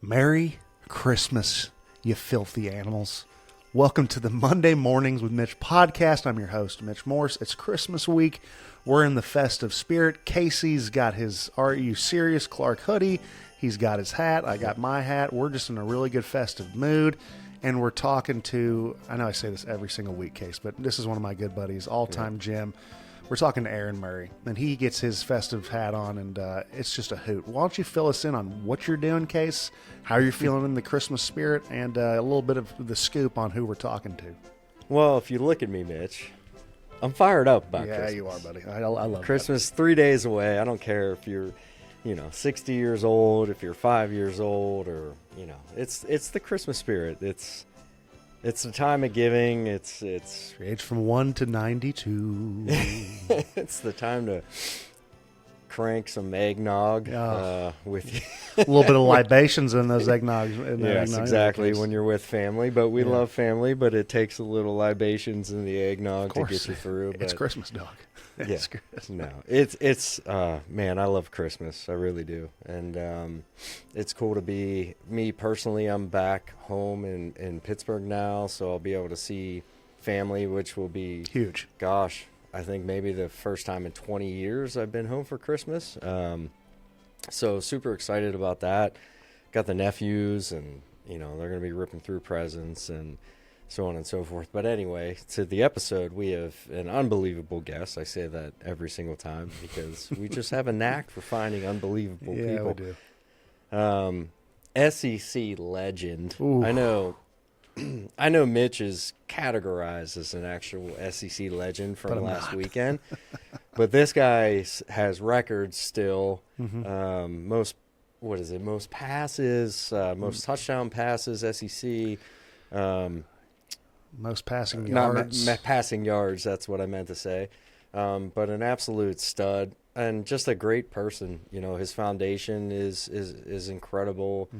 Merry Christmas, you filthy animals. Welcome to the Monday Mornings with Mitch podcast. I'm your host, Mitch Morse. It's Christmas week. We're in the festive spirit. Casey's got his Are You Serious Clark hoodie. He's got his hat. I got my hat. We're just in a really good festive mood. And we're talking to, I know I say this every single week, Case, but this is one of my good buddies, all-time Jim. We're talking to Aaron Murray, and he gets his festive hat on, and it's just a hoot. Why don't you fill us in on what you're doing, Case, how you're feeling in the Christmas spirit, and a little bit of the scoop on who we're talking to. Well, if you look at me, Mitch, I'm fired up about Christmas. Yeah, you are, buddy. I love Christmas. 3 days away. I don't care if you're, 60 years old, if you're 5 years old, or, it's the Christmas spirit. It's the time of giving. It's age from 1 to 92. It's the time to crank some eggnog with you. A little bit of libations in those eggnogs. Yes, exactly. When you're with family, but we love family. But it takes a little libations in the eggnog to get you through. But it's Christmas, dog. It's no, it's man, I love Christmas. I really do, and it's cool to be me personally. I'm back home in Pittsburgh now, so I'll be able to see family, which will be huge. Gosh, I think maybe the first time in 20 years I've been home for Christmas. So super excited about that. Got the nephews, and they're going to be ripping through presents and so on and so forth. But anyway, to the episode, we have an unbelievable guest. I say that every single time because we just have a knack for finding unbelievable people. Yeah, we do. SEC legend. Ooh. I know Mitch is categorized as an actual SEC legend from last weekend, but this guy has records still. Mm-hmm. Most passes, most touchdown passes, SEC. Most passing yards. Passing yards, that's what I meant to say. But an absolute stud and just a great person. His foundation is incredible.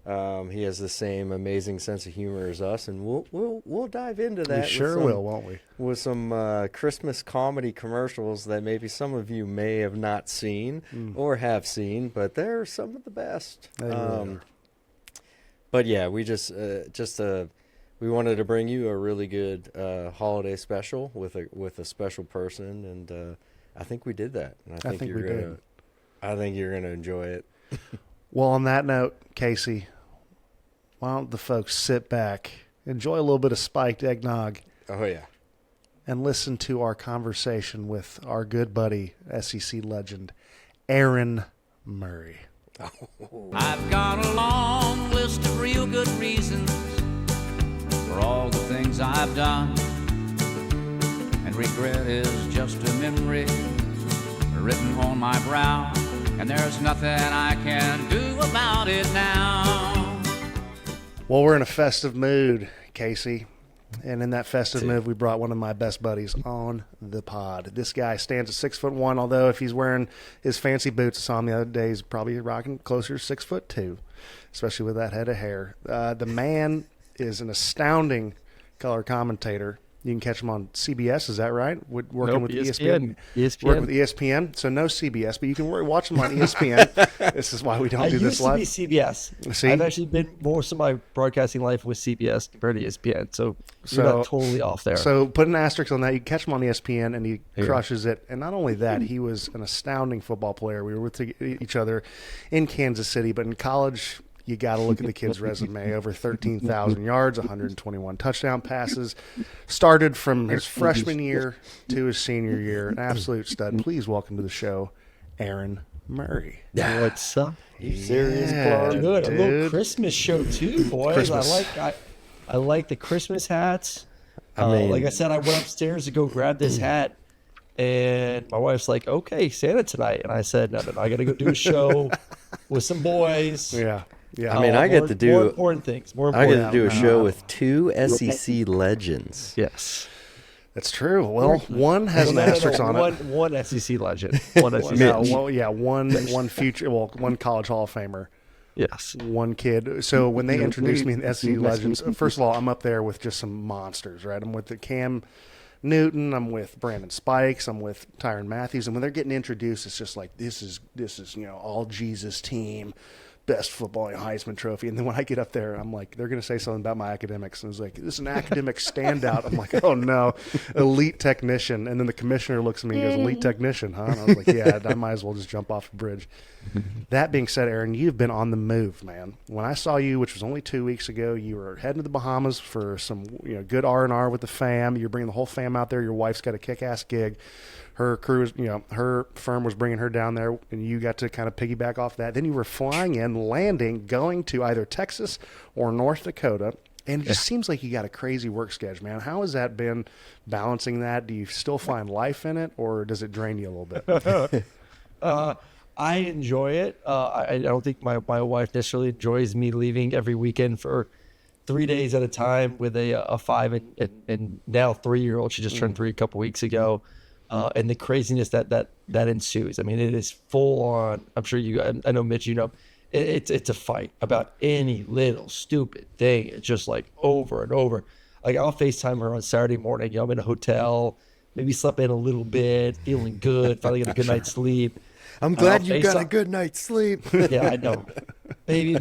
Mm-hmm. He has the same amazing sense of humor as us, and we'll dive into that. We sure will, won't we? With some Christmas comedy commercials that maybe some of you may have not seen or have seen, but they're some of the best. But yeah, we we wanted to bring you a really good holiday special with a special person, and I think we did that. And I think you're gonna enjoy it. Well, on that note, Casey, why don't the folks sit back, enjoy a little bit of spiked eggnog? Oh yeah, and listen to our conversation with our good buddy, SEC legend, Aaron Murray. I've got a long list of real good reasons for all the things I've done, and regret is just a memory written on my brow, and there's nothing I can do about it now. Well, we're in a festive mood, Casey, and in that festive mood, we brought one of my best buddies on the pod. This guy stands at 6'1", although if he's wearing his fancy boots I saw him the other day, he's probably rocking closer to 6'2", especially with that head of hair. The man is an astounding color commentator. You can catch him on CBS, is that right? Working with ESPN. Working with ESPN, so no CBS, but you can watch him on ESPN. This is why we don't do this live. I used to be CBS. See? I've actually been most of my broadcasting life with CBS compared to ESPN, so you're not totally off there. So put an asterisk on that. You can catch him on ESPN, and he crushes it. And not only that, he was an astounding football player. We were with each other in Kansas City, but in college, you got to look at the kid's resume. Over 13,000 yards, 121 touchdown passes. Started from his freshman year to his senior year. An absolute stud. Please welcome to the show, Aaron Murray. What's up? You serious, Clark? Good. Dude. A little Christmas show too, boys. Christmas. I like the Christmas hats. I mean, like I said, I went upstairs to go grab this hat, and my wife's like, "Okay, Santa tonight," and I said, "No, I got to go do a show with some boys." Yeah. Yeah, I mean, I get to do more important things. I get to do a show with two SEC legends. Yes, that's true. Well, one has an asterisk on it. One SEC legend. One SEC. One future. Well, one college Hall of Famer. Yes. One kid. So when they introduced me in SEC legends, first of all, I'm up there with just some monsters, right? I'm with the Cam Newton, I'm with Brandon Spikes, I'm with Tyrann Matthews, and when they're getting introduced, it's just like this is all Jesus team. best football Heisman Trophy. And then when I get up there, I'm like, they're going to say something about my academics. And I was like, this is an academic standout. I'm like, oh no, elite technician. And then the commissioner looks at me and goes, elite technician, huh? And I was like, yeah, I might as well just jump off a bridge. That being said, Aaron, you've been on the move, man. When I saw you, which was only 2 weeks ago, you were heading to the Bahamas for some good R&R with the fam. You're bringing the whole fam out there. Your wife's got a kick-ass gig. Her crew, her firm was bringing her down there, and you got to kind of piggyback off that. Then you were flying in, landing, going to either Texas or North Dakota, and it just seems like you got a crazy work schedule, man. How has that been balancing that? Do you still find life in it, or does it drain you a little bit? I enjoy it. I don't think my wife necessarily enjoys me leaving every weekend for 3 days at a time with a 5 and now 3-year-old. She just turned 3 a couple weeks ago. And the craziness that ensues. I mean, it is full on. I'm sure I know, Mitch, it's a fight about any little stupid thing. It's just like over and over. Like I'll FaceTime her on Saturday morning. I'm in a hotel, maybe slept in a little bit, feeling good, finally got a good night's sleep. I'm glad you got a good night's sleep. Yeah, I know. Baby,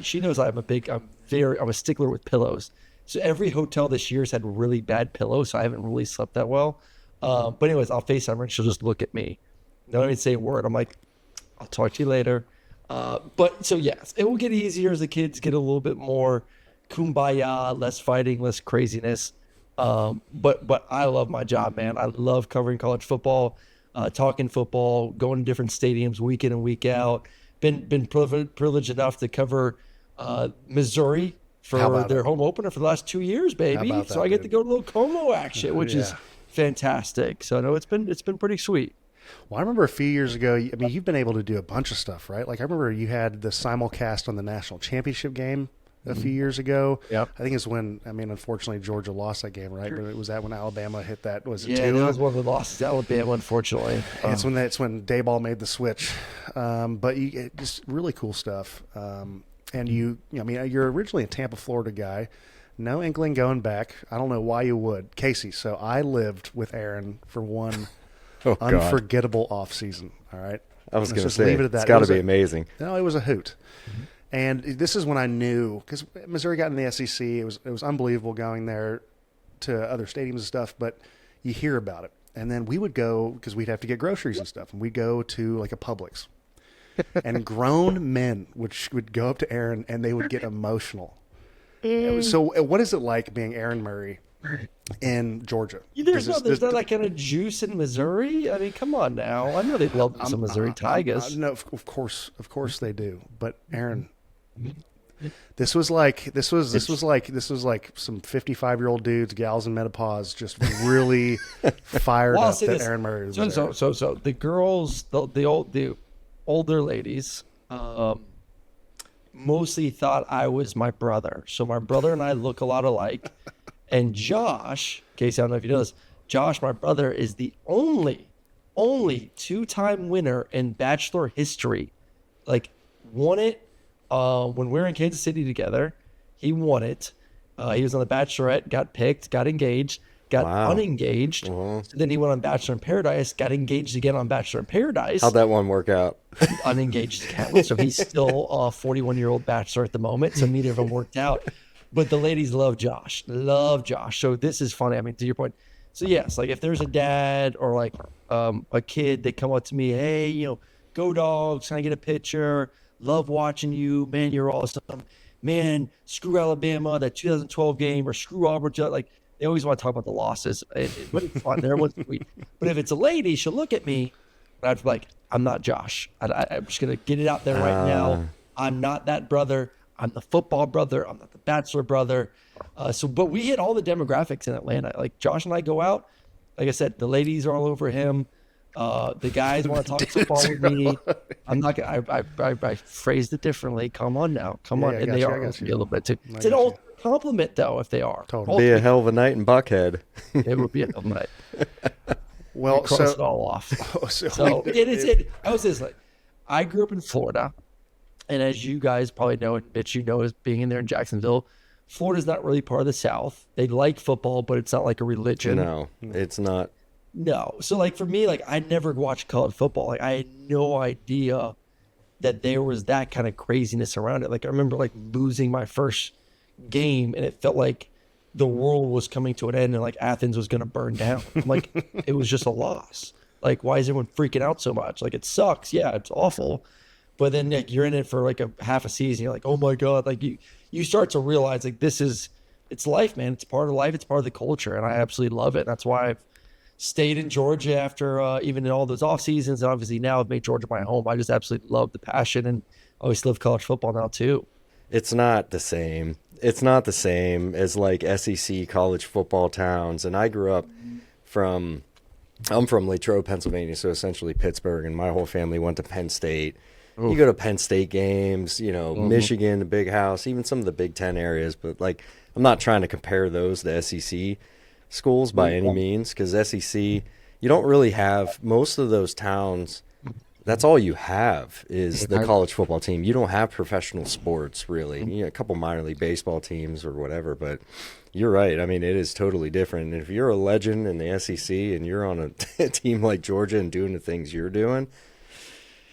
she knows I'm a stickler with pillows. So every hotel this year has had really bad pillows, so I haven't really slept that well. But anyways, I'll FaceTime her and she'll just look at me. Don't even say a word. I'm like, I'll talk to you later. But so yes, it will get easier as the kids get a little bit more kumbaya, less fighting, less craziness. But I love my job, man. I love covering college football, talking football, going to different stadiums week in and week out. Been privileged enough to cover Missouri for their home opener for the last 2 years, baby. So I get to go to a little Como action, which is fantastic. So no, it's been pretty sweet. Well, I remember a few years ago, I mean, you've been able to do a bunch of stuff, right? Like I remember you had the simulcast on the national championship game a few years ago. Yep. I think it's when, unfortunately Georgia lost that game, right? But it was that when Alabama hit that, was it 2? Yeah, that was one of the losses to Alabama, unfortunately. It's when Dayball made the switch. But just really cool stuff. And you're originally a Tampa, Florida guy. No inkling going back. I don't know why you would. Casey, so I lived with Aaron for one unforgettable off season. All right. I was going to say, leave it at that. It's got to be amazing. No, it was a hoot. Mm-hmm. And this is when I knew, because Missouri got in the SEC. It was unbelievable going there to other stadiums and stuff, but you hear about it. And then we would go, because we'd have to get groceries and stuff, and we'd go to like a Publix. And grown men would go up to Aaron, and they would get emotional. So what is it like being Aaron Murray in Georgia? There's not that kind of juice in Missouri. I mean, come on now. I know they love some Missouri Tigers. No, of course they do. But Aaron, this was like some 55-year-old dudes, gals in menopause, just really fired up that Aaron Murray was there. So the girls, the older ladies, mostly thought I was my brother. So my brother and I look a lot alike. And Josh, Casey, I don't know if you know this, Josh, my brother, is the only 2-time winner in Bachelor history. Like, won it when we were in Kansas City together. He won it. He was on The Bachelorette, got picked, got engaged, got unengaged. So then he went on Bachelor in Paradise, got engaged again on Bachelor in Paradise. How'd that one work out? Unengaged again. So he's still a 41-year-old bachelor at the moment. So neither of them worked out. But the ladies love Josh. So this is funny. I mean, to your point. So yes, like if there's a dad or like a kid, they come up to me, hey, go Dogs, can I get a picture? Love watching you, man. You're awesome, man. Screw Alabama, that 2012 game, or screw Auburn. Like they always want to talk about the losses, but it's fun. Everyone's sweet. But if it's a lady, she'll look at me, and I'd be like, I'm not Josh. I'm just gonna get it out there right now. I'm not that brother. I'm the football brother. I'm not the Bachelor brother. But we hit all the demographics in Atlanta. Like Josh and I go out. Like I said, the ladies are all over him. The guys want to talk football with me. I'm not gonna. I phrased it differently. Come on now. Come on. And they are a little bit too. It's an old compliment though if they are. Totally. Be a hell of a night in Buckhead. It would be a hell of a night. Well, cross it all off. So it is. I was just like, I grew up in Florida. And as you guys probably know, and Mitch, is being in there in Jacksonville, Florida's not really part of the South. They like football, but it's not like a religion. No, it's not. No. So, like, for me, like, I never watched college football. Like, I had no idea that there was that kind of craziness around it. Like I remember like losing my first game and it felt like the world was coming to an end and like Athens was going to burn down. I'm like, it was just a loss. Like, why is everyone freaking out so much? Like, it sucks. Yeah, it's awful. But then like you're in it for like a half a season. You're like, oh my God. Like you start to realize like it's life, man. It's part of life. It's part of the culture. And I absolutely love it. That's why I've stayed in Georgia after even in all those off seasons. And obviously now I've made Georgia my home. I just absolutely love the passion and I always love college football now too. It's not the same. It's not the same as like SEC college football towns. And I grew up I'm from Latrobe, Pennsylvania, so essentially Pittsburgh, and my whole family went to Penn State. Oof. You go to Penn State games, Michigan, the Big House, even some of the Big Ten areas. But like, I'm not trying to compare those to SEC schools by any means, because SEC, you don't really have most of those towns. That's all you have is the college football team. You don't have professional sports, really. A couple minor league baseball teams or whatever, but you're right. I mean, it is totally different. And if you're a legend in the SEC and you're on a team like Georgia and doing the things you're doing,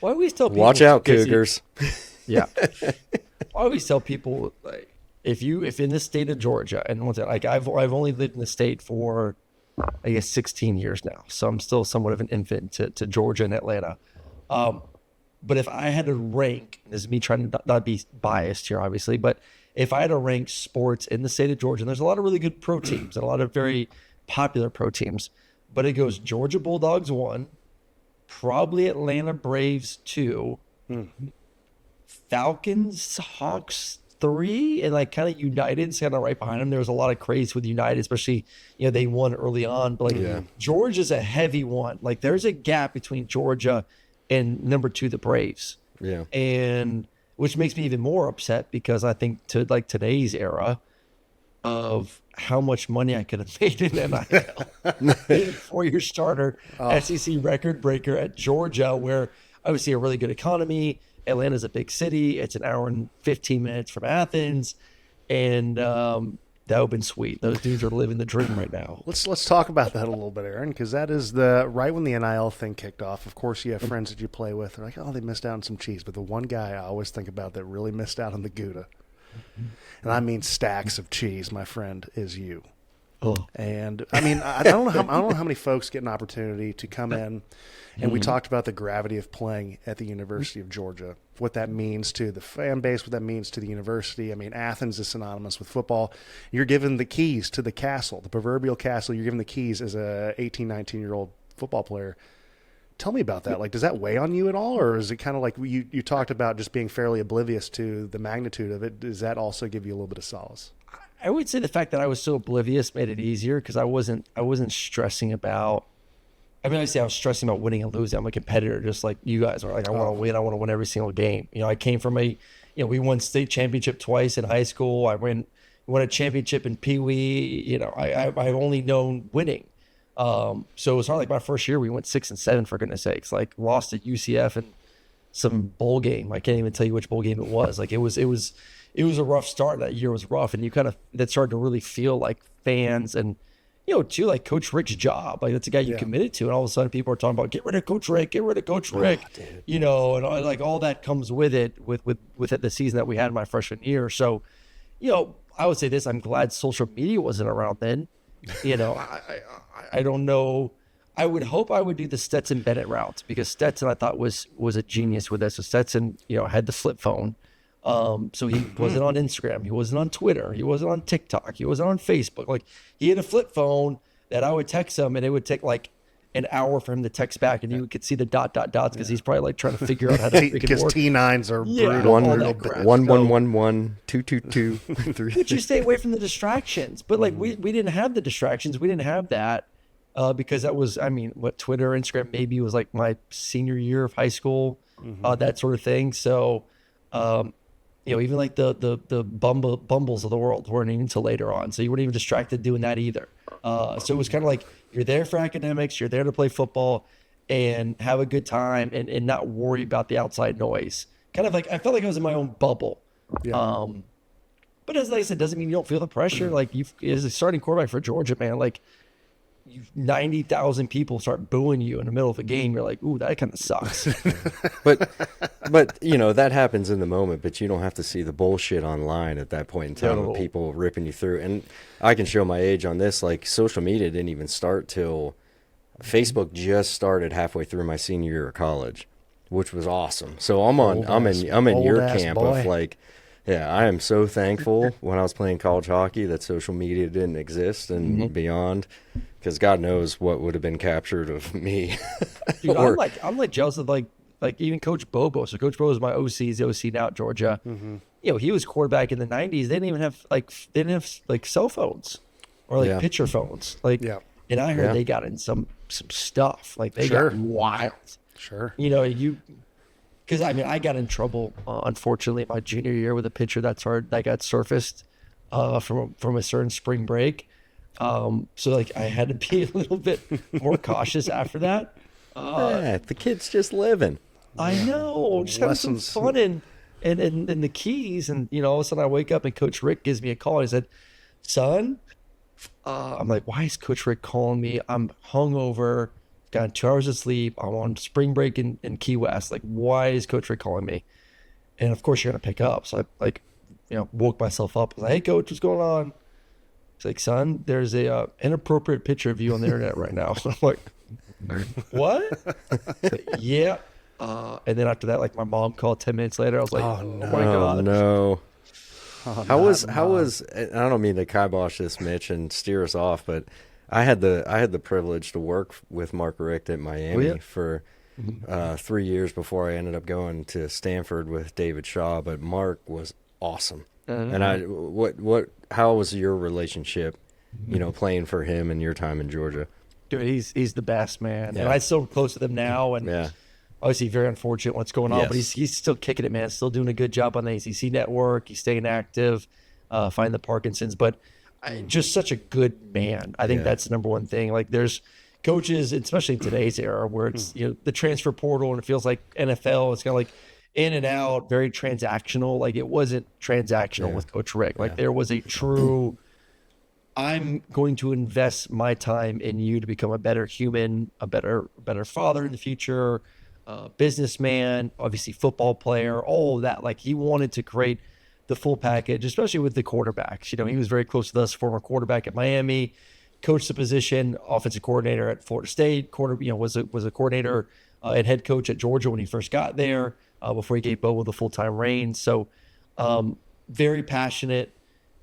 why always tell people, watch out, Cougars. Yeah. I always tell people, like, if in the state of Georgia, and once like I've only lived in the state for, I guess, 16 years now, so I'm still somewhat of an infant to Georgia and Atlanta. But if I had to rank, this is me trying to not be biased here, obviously, but if I had to rank sports in the state of Georgia, and there's a lot of really good pro teams and a lot of very popular pro teams, but it goes Georgia Bulldogs 1, probably Atlanta Braves 2, Falcons, Hawks 3, and like kind of United's kind of right behind them. There was a lot of craze with United, especially, they won early on, but like Georgia's a heavy one. Like there's a gap between Georgia and number 2, the Braves. Yeah. And which makes me even more upset because I think to like today's era of how much money I could have made in NIL. 4-year starter, SEC record breaker at Georgia, where obviously a really good economy. Atlanta's a big city. It's an hour and 15 minutes from Athens. And that would have been sweet. Those dudes are living the dream right now. Let's talk about that a little bit, Aaron, because that is right when the NIL thing kicked off. Of course, you have friends that you play with. They're like, oh, they missed out on some cheese. But the one guy I always think about that really missed out on the Gouda, and I mean stacks of cheese, my friend, is you. Oh. And I mean, I don't know how many folks get an opportunity to come in, and we talked about the gravity of playing at the University of Georgia, what that means to the fan base, what that means to the university. I mean, Athens is synonymous with football. You're given the keys to the castle, the proverbial castle. You're given the keys as a 18, 19-year-old football player. Tell me about that. Like, does that weigh on you at all, or is it kind of like you talked about just being fairly oblivious to the magnitude of it? Does that also give you a little bit of solace? I would say the fact that I was so oblivious made it easier because I wasn't stressing about. I mean, obviously I was stressing about winning and losing. I'm a competitor, just like you guys are. Like, I want to win. I want to win every single game. I came from we won state championship twice in high school. I won a championship in Pee Wee. I've only known winning. So it was not like my first year we went 6-7 for goodness sakes. Like lost at UCF and some bowl game. I can't even tell you which bowl game it was. Like it was a rough start. That year was rough, and that started to really feel like fans and too, like Coach Rick's job. Like that's a guy you committed to, and all of a sudden people are talking about get rid of Coach Rick, and like all that comes with it with the season that we had in my freshman year. So, I would say this: I'm glad social media wasn't around then. I don't know. I would hope I would do the Stetson Bennett route because Stetson I thought was a genius with this. So Stetson, had the flip phone. So he wasn't on Instagram. He wasn't on Twitter. He wasn't on TikTok. He wasn't on Facebook. Like he had a flip phone that I would text him and it would take like an hour for him to text back and you could see the dots because he's probably like trying to figure out how to because T9s are brutal. 1111 222 3. But you stay away from the distractions. But like we didn't have the distractions. We didn't have that because that was, Twitter, Instagram maybe was like my senior year of high school, that sort of thing. So, even like the Bumbles of the world weren't even until later on. So you weren't even distracted doing that either. So it was kind of like you're there for academics, you're there to play football and have a good time and not worry about the outside noise. Kind of like I felt like I was in my own bubble. Yeah. But as I said, doesn't mean you don't feel the pressure. Like as a starting quarterback for Georgia, man, like 90,000 people start booing you in the middle of a game. You're like, ooh, that kind of sucks. But you know, that happens in the moment, but you don't have to see the bullshit online at that point in time No. with people ripping you through. And I can show my age on this. Like, social media didn't even start till Facebook just started halfway through my senior year of college, which was awesome. So I'm in your camp boy. of like, yeah, I am so thankful when I was playing college hockey that social media didn't exist and beyond, because God knows what would have been captured of me. Dude, I'm like jealous of like even Coach Bobo. So Coach Bobo is my OC. He's the OC now at Georgia. You know, he was quarterback in the 90s. They didn't have like cell phones or like pitcher phones. Like, and I heard they got in some stuff. Like they got wild. Sure. You know, because I mean, I got in trouble, unfortunately, my junior year with a pitcher that got surfaced from a certain spring break. So like I had to be a little bit more cautious after that. Yeah, the kid's just living. I know, just having some fun and the keys, and you know, all of a sudden I wake up and Coach Rick gives me a call. He said, "Son," I'm like, "Why is Coach Rick calling me? I'm hungover, got 2 hours of sleep. I'm on spring break in Key West. Like, why is Coach Rick calling me?" And of course you're gonna pick up. So I woke myself up. I was like, "Hey, Coach, what's going on?" He's like, "Son, there's a inappropriate picture of you on the internet right now." So I'm like, "What?" Yeah. And then after that, like my mom called 10 minutes later. I was like, "Oh my God." No. How was? And I don't mean to kibosh this, Mitch, and steer us off, but I had the privilege to work with Mark Richt at Miami for 3 years before I ended up going to Stanford with David Shaw. But Mark was awesome. And how was your relationship, you know, playing for him and your time in Georgia? Dude, he's the best, man. Yeah. And I'm still close with him now. And obviously very unfortunate what's going on, but he's still kicking it, man. Still doing a good job on the ACC network. He's staying active, fighting the Parkinson's, but just such a good man. I think that's the number one thing. Like there's coaches, especially in today's era, where it's the transfer portal and it feels like NFL. It's kind of like in and out, very transactional. Like it wasn't transactional with Coach Rick. Like there was a true, I'm going to invest my time in you to become a better human, a better father in the future, businessman, obviously football player, all of that. Like he wanted to create the full package, especially with the quarterbacks. You know, he was very close with us, former quarterback at Miami, coached the position, offensive coordinator at Florida State, was a coordinator and head coach at Georgia when he first got there, before he gave Bobo the full-time reins. So very passionate,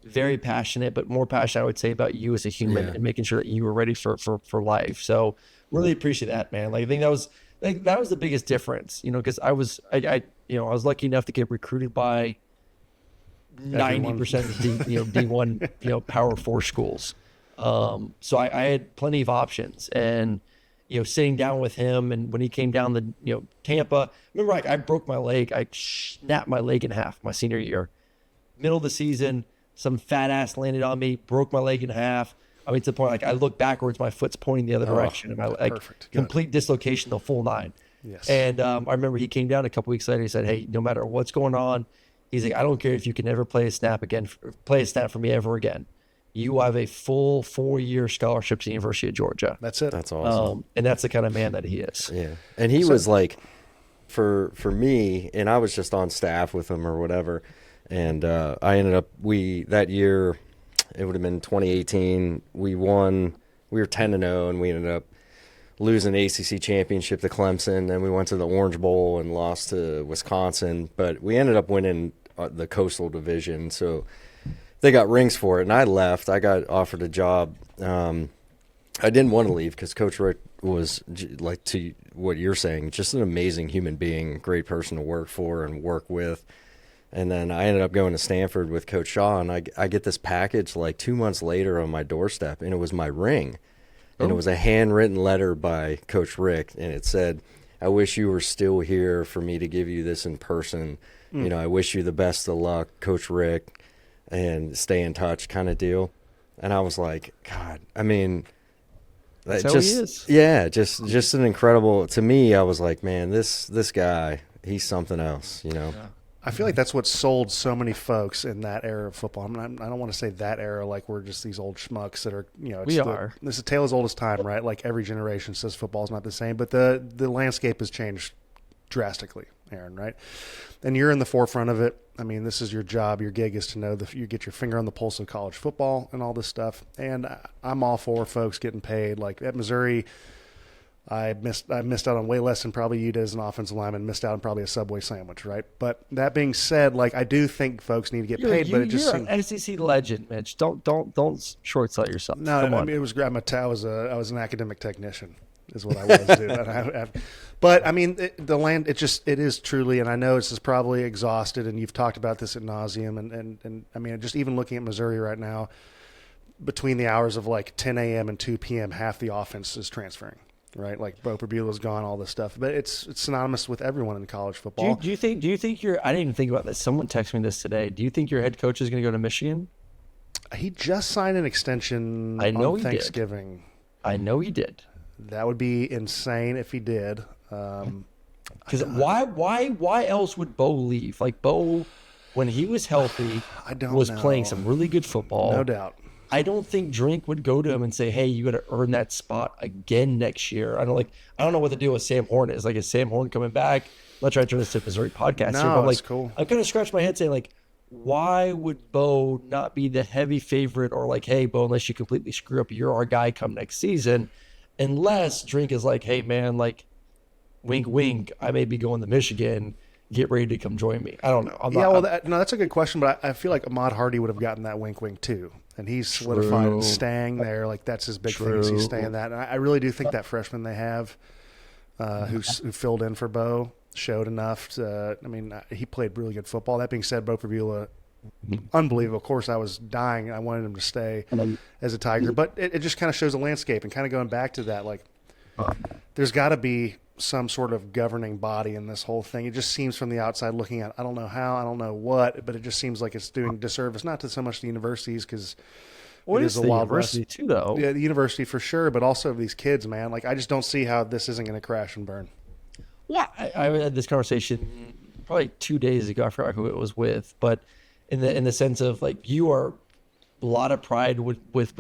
but more passionate, I would say, about you as a human and making sure that you were ready for life. So really appreciate that, man. Like I think that was the biggest difference, you know, because I was lucky enough to get recruited by 90% of the D1 Power 4 schools. So I had plenty of options, and sitting down with him, and when he came down the Tampa, remember I broke my leg, I snapped my leg in half my senior year, middle of the season. Some fat ass landed on me, broke my leg in half. I mean, to the point, like I look backwards, my foot's pointing the other direction, and my complete dislocation, the full 9. Yes. And I remember he came down a couple weeks later. He said, "Hey, no matter what's going on," he's like, "I don't care if you can never play a snap for me ever again. You have a full 4-year scholarship to the University of Georgia." That's it. That's awesome. And that's the kind of man that he is. Yeah, and he was like, for me, and I was just on staff with him or whatever. And I ended up, that year, it would have been 2018, we won, we were 10-0, and we ended up losing the ACC championship to Clemson, and we went to the Orange Bowl and lost to Wisconsin, but we ended up winning the Coastal Division, so they got rings for it, and I left. I got offered a job. I didn't want to leave because Coach Rick was, like to what you're saying, just an amazing human being, great person to work for and work with. And then I ended up going to Stanford with Coach Shaw, and I get this package like 2 months later on my doorstep, and it was my ring. And it was a handwritten letter by Coach Rick, and it said, "I wish you were still here for me to give you this in person. I wish you the best of luck, Coach Rick, and stay in touch," kind of deal. And I was like, God, I mean, that's how he is. Yeah, just an incredible, to me, I was like, man, this guy, he's something else, Yeah. I feel like that's what sold so many folks in that era of football. I don't want to say that era like we're just these old schmucks that are, this is a tale as old as time, right? Like every generation says football's not the same, but the landscape has changed drastically, Aaron, right? And you're in the forefront of it. I mean, this is your job. Your gig is to know that you get your finger on the pulse of college football and all this stuff. And I'm all for folks getting paid. Like at Missouri, I missed out on way less than probably you did as an offensive lineman. Missed out on probably a Subway sandwich, right? But that being said, like I do think folks need to get paid. But it just you're an SEC legend, Mitch. Don't short sell yourself. No, Come on. I mean, it was. I was an academic technician, is what I was, dude. But I mean, it is truly, and I know this is probably exhausted, and you've talked about this ad nauseum, and I mean, just even looking at Missouri right now, between the hours of like 10 a.m. and 2 p.m., half the offense is transferring. Right, like Bo Perbula's gone, all this stuff, but it's synonymous with everyone in college football. Do you think I didn't even think about this. Someone texted me this today. Do you think your head coach is going to go to Michigan? He just signed an extension on Thanksgiving. I know he did. That would be insane if he did. Because why else would Bo leave? Like Bo, when he was healthy, was playing some really good football. No doubt. I don't think Drink would go to him and say, "Hey, you got to earn that spot again next year." I don't know what the deal with Sam Horn is. Like, is Sam Horn coming back? Let's try to turn this to Missouri podcast. No, here, but that's cool. I kind of scratched my head saying, like, why would Bo not be the heavy favorite, or like, hey, Bo, unless you completely screw up, you're our guy come next season, unless Drink is like, hey, man, like, wink, wink, I may be going to Michigan. Get ready to come join me. I don't know. That's a good question, but I feel like Ahmad Hardy would have gotten that wink, wink too. And he's solidified and staying there. Like that's his big thing. Is he's staying that. And I really do think that freshman they have, who filled in for Bo, showed enough to. I mean, he played really good football. That being said, Bo Perbula, unbelievable. Of course, I was dying. I wanted him to stay as a Tiger, but it just kind of shows the landscape. And kind of going back to that, like, there's got to be some sort of governing body in this whole thing. It just seems from the outside looking at, I don't know how, I don't know what, but it just seems like it's doing disservice, not to so much the universities, because it is a wild west too, though. Yeah, the university for sure, but also these kids, man. Like, I just don't see how this isn't going to crash and burn. Yeah, I had this conversation probably 2 days ago. I forgot who it was with, but in the sense of, like, you are a lot of pride with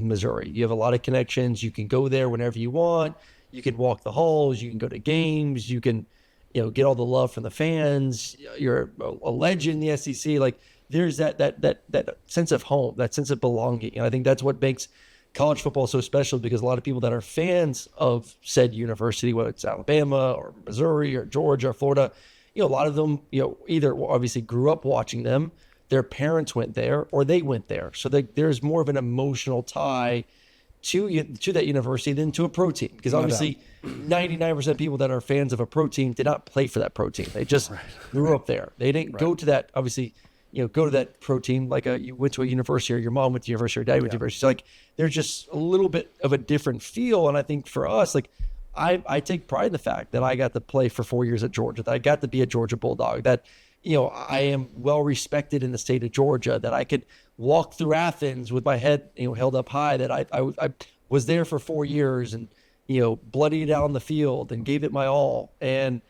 Missouri. You have a lot of connections. You can go there whenever you want. You can walk the halls. You can go to games. You can, get all the love from the fans. You're a legend in the SEC. Like, there's that sense of home, that sense of belonging. And I think that's what makes college football so special, because a lot of people that are fans of said university, whether it's Alabama or Missouri or Georgia or Florida, a lot of them, either obviously grew up watching them, their parents went there, or they went there. So there's more of an emotional tie to that university than to a pro team, because obviously 99% of people that are fans of a pro team did not play for that pro team. They just grew up there. They didn't go to that, obviously, go to that pro team like you went to a university, or your mom went to university, or dad went to university. So, like, there's just a little bit of a different feel. And I think for us, like, I take pride in the fact that I got to play for 4 years at Georgia, that I got to be a Georgia Bulldog, that I am well respected in the state of Georgia, that I could walk through Athens with my head, held up high, that I was there for 4 years and, bloodied out on the field and gave it my all. And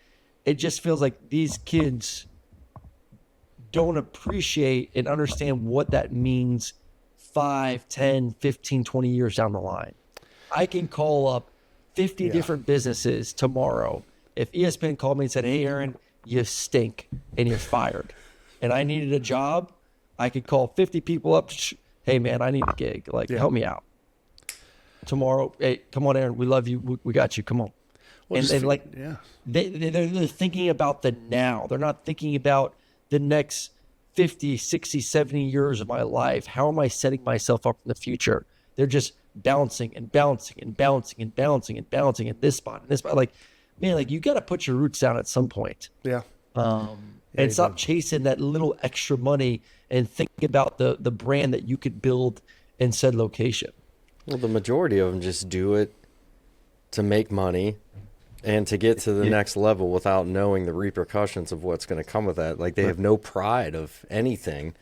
it just feels like these kids don't appreciate and understand what that means 5, 10, 15, 20 years down the line. I can call up 50 different businesses tomorrow. If ESPN called me and said, hey, Aaron, you stink and you're fired, and I needed a job, I could call 50 people up. Hey, man, I need a gig. Like, help me out tomorrow. Hey, come on, Aaron. We love you. We got you. Come on. Well, they're thinking about the now. They're not thinking about the next 50, 60, 70 years of my life. How am I setting myself up in the future? They're just bouncing and bouncing and bouncing and bouncing and bouncing at this spot and this spot. Like, man, like, you got to put your roots down at some point. Yeah. And stop chasing that little extra money and think about the brand that you could build in said location. Well, the majority of them just do it to make money and to get to the next level without knowing the repercussions of what's going to come with that. Like, they have no pride of anything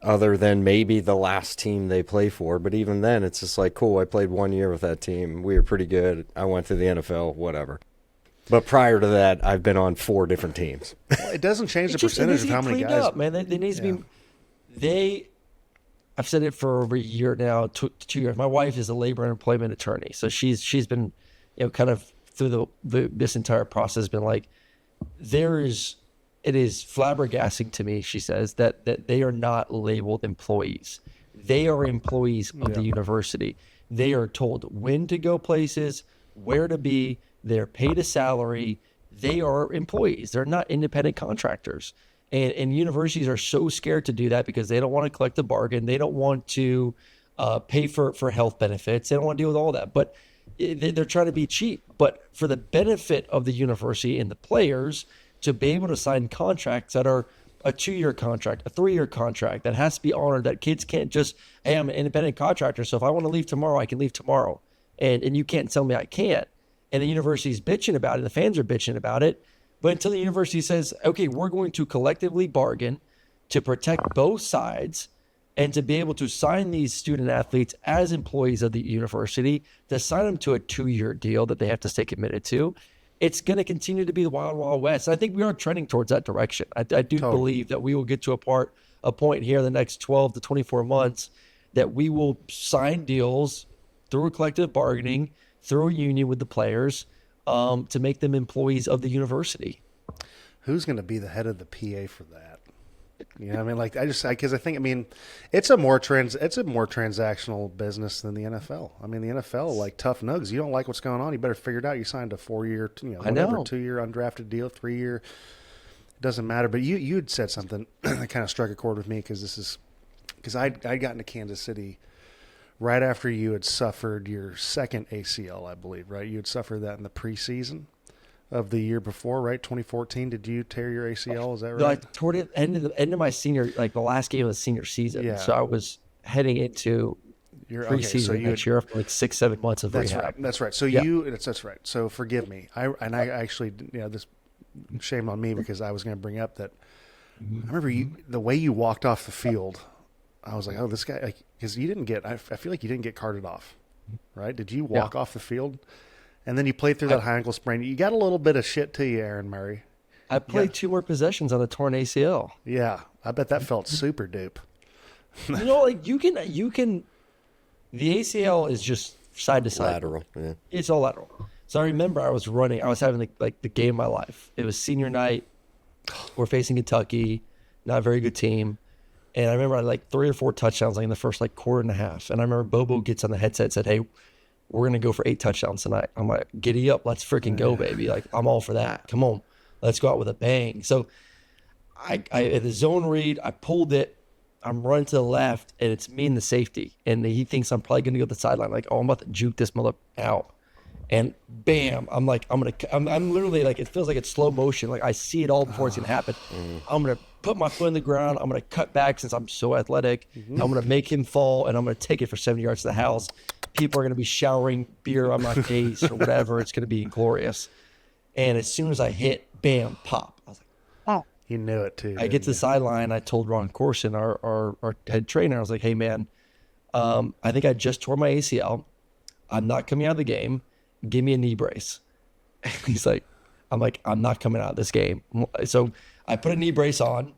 other than maybe the last team they play for. But even then, it's just like, cool, I played 1 year with that team. We were pretty good. I went to the NFL, whatever. But prior to that, I've been on 4 different teams. Well, it doesn't change the percentage of how many guys. Up, man. They need to be. I've said it for over a year now, 2 years. My wife is a labor and employment attorney, so she's been, kind of through this entire process, been like, it is flabbergasting to me, she says, that they are not labeled employees. They are employees of the university. They are told when to go places, where to be. They're paid a salary. They are employees. They're not independent contractors. And universities are so scared to do that because they don't want to collect a bargain. They don't want to pay for health benefits. They don't want to deal with all that. But they're trying to be cheap. But for the benefit of the university and the players to be able to sign contracts that are a 2-year contract, a 3-year contract that has to be honored, that kids can't just, hey, I'm an independent contractor, so if I want to leave tomorrow, I can leave tomorrow. And you can't tell me I can't. And the university's bitching about it. The fans are bitching about it. But until the university says, okay, we're going to collectively bargain to protect both sides and to be able to sign these student athletes as employees of the university, to sign them to a 2-year deal that they have to stay committed to, it's going to continue to be the wild, wild west. I think we are trending towards that direction. I do believe that we will get to a point here in the next 12 to 24 months that we will sign deals through collective bargaining, through a union with the players, to make them employees of the university. Who's going to be the head of the PA for that? I mean, like because I think it's a more transactional business than the NFL. I mean, the NFL, like tough nugs. You don't like what's going on, you better figure it out. You signed a 4-year, whatever, 2-year undrafted deal, 3-year. It doesn't matter. But you had said something that kind of struck a chord with me because I'd gotten to Kansas City right after you had suffered your second ACL, I believe, right? You had suffered that in the preseason of the year before, right? 2014. Did you tear your ACL? Is that right? No, I tore it end of my senior, like the last game of the senior season. Yeah. So I was heading into preseason next year after like 6-7 months of rehab. That's right. So that's right. So forgive me. I actually, this shame on me because I was going to bring up that I remember the way you walked off the field. I was like, oh, this guy, because you didn't get. I feel like you didn't get carted off, right? Did you walk off the field? And then you played through that high ankle sprain. You got a little bit of shit to you, Aaron Murray. I played 2 more possessions on a torn ACL. Yeah, I bet that felt super dupe. You can. The ACL is just side to side. Lateral. Yeah. It's all lateral. So I remember I was running. I was having the game of my life. It was senior night. We're facing Kentucky, not a very good team. And I remember I had 3 or 4 touchdowns in the first quarter and a half. And I remember Bobo gets on the headset and said, hey, we're going to go for 8 touchdowns tonight. I'm like, giddy up. Let's freaking go, baby. I'm all for that. Come on. Let's go out with a bang. So I at the zone read, I pulled it. I'm running to the left, and it's me and the safety. And he thinks I'm probably going to go to the sideline. Like, I'm about to juke this mother out. And bam, I'm literally it feels like it's slow motion. Like I see it all before it's going to happen. I'm going to put my foot in the ground. I'm going to cut back since I'm so athletic. I'm going to make him fall, and I'm going to take it for 70 yards to the house. People are going to be showering beer on my face or whatever. It's going to be glorious. And as soon as I hit, bam, pop. I was like, oh. You knew it too. I get to the sideline. I told Ron Corson, our head trainer, I was like, hey, man, I think I just tore my ACL. I'm not coming out of the game. Give me a knee brace. He's like, I'm not coming out of this game. So I put a knee brace on.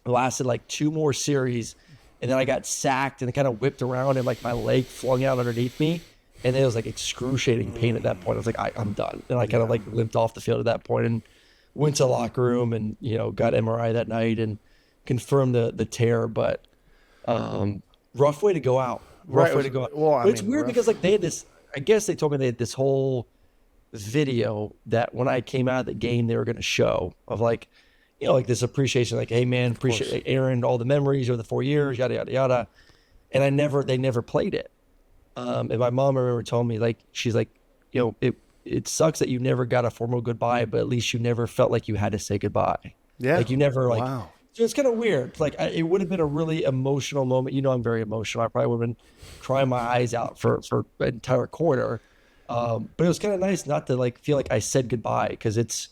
It lasted 2 more series. And then I got sacked and it kind of whipped around and my leg flung out underneath me. And it was excruciating pain at that point. I was like, I'm done. And I kind of limped off the field at that point and went to the locker room and, got MRI that night and confirmed the tear. But rough way to go out. Rough way to go out. Well, it's weird because they had this, I guess they told me they had this whole video that when I came out of the game, they were going to show of this appreciation, hey man, appreciate Aaron, all the memories over the 4 years, yada, yada, yada. And they never played it. And my mom, I remember, told me, she's like, it sucks that you never got a formal goodbye, but at least you never felt like you had to say goodbye. Yeah. You never wow. So it's kind of weird. It would have been a really emotional moment. I'm very emotional. I probably would have been crying my eyes out for an entire quarter. But it was kind of nice not to feel like I said goodbye because it's,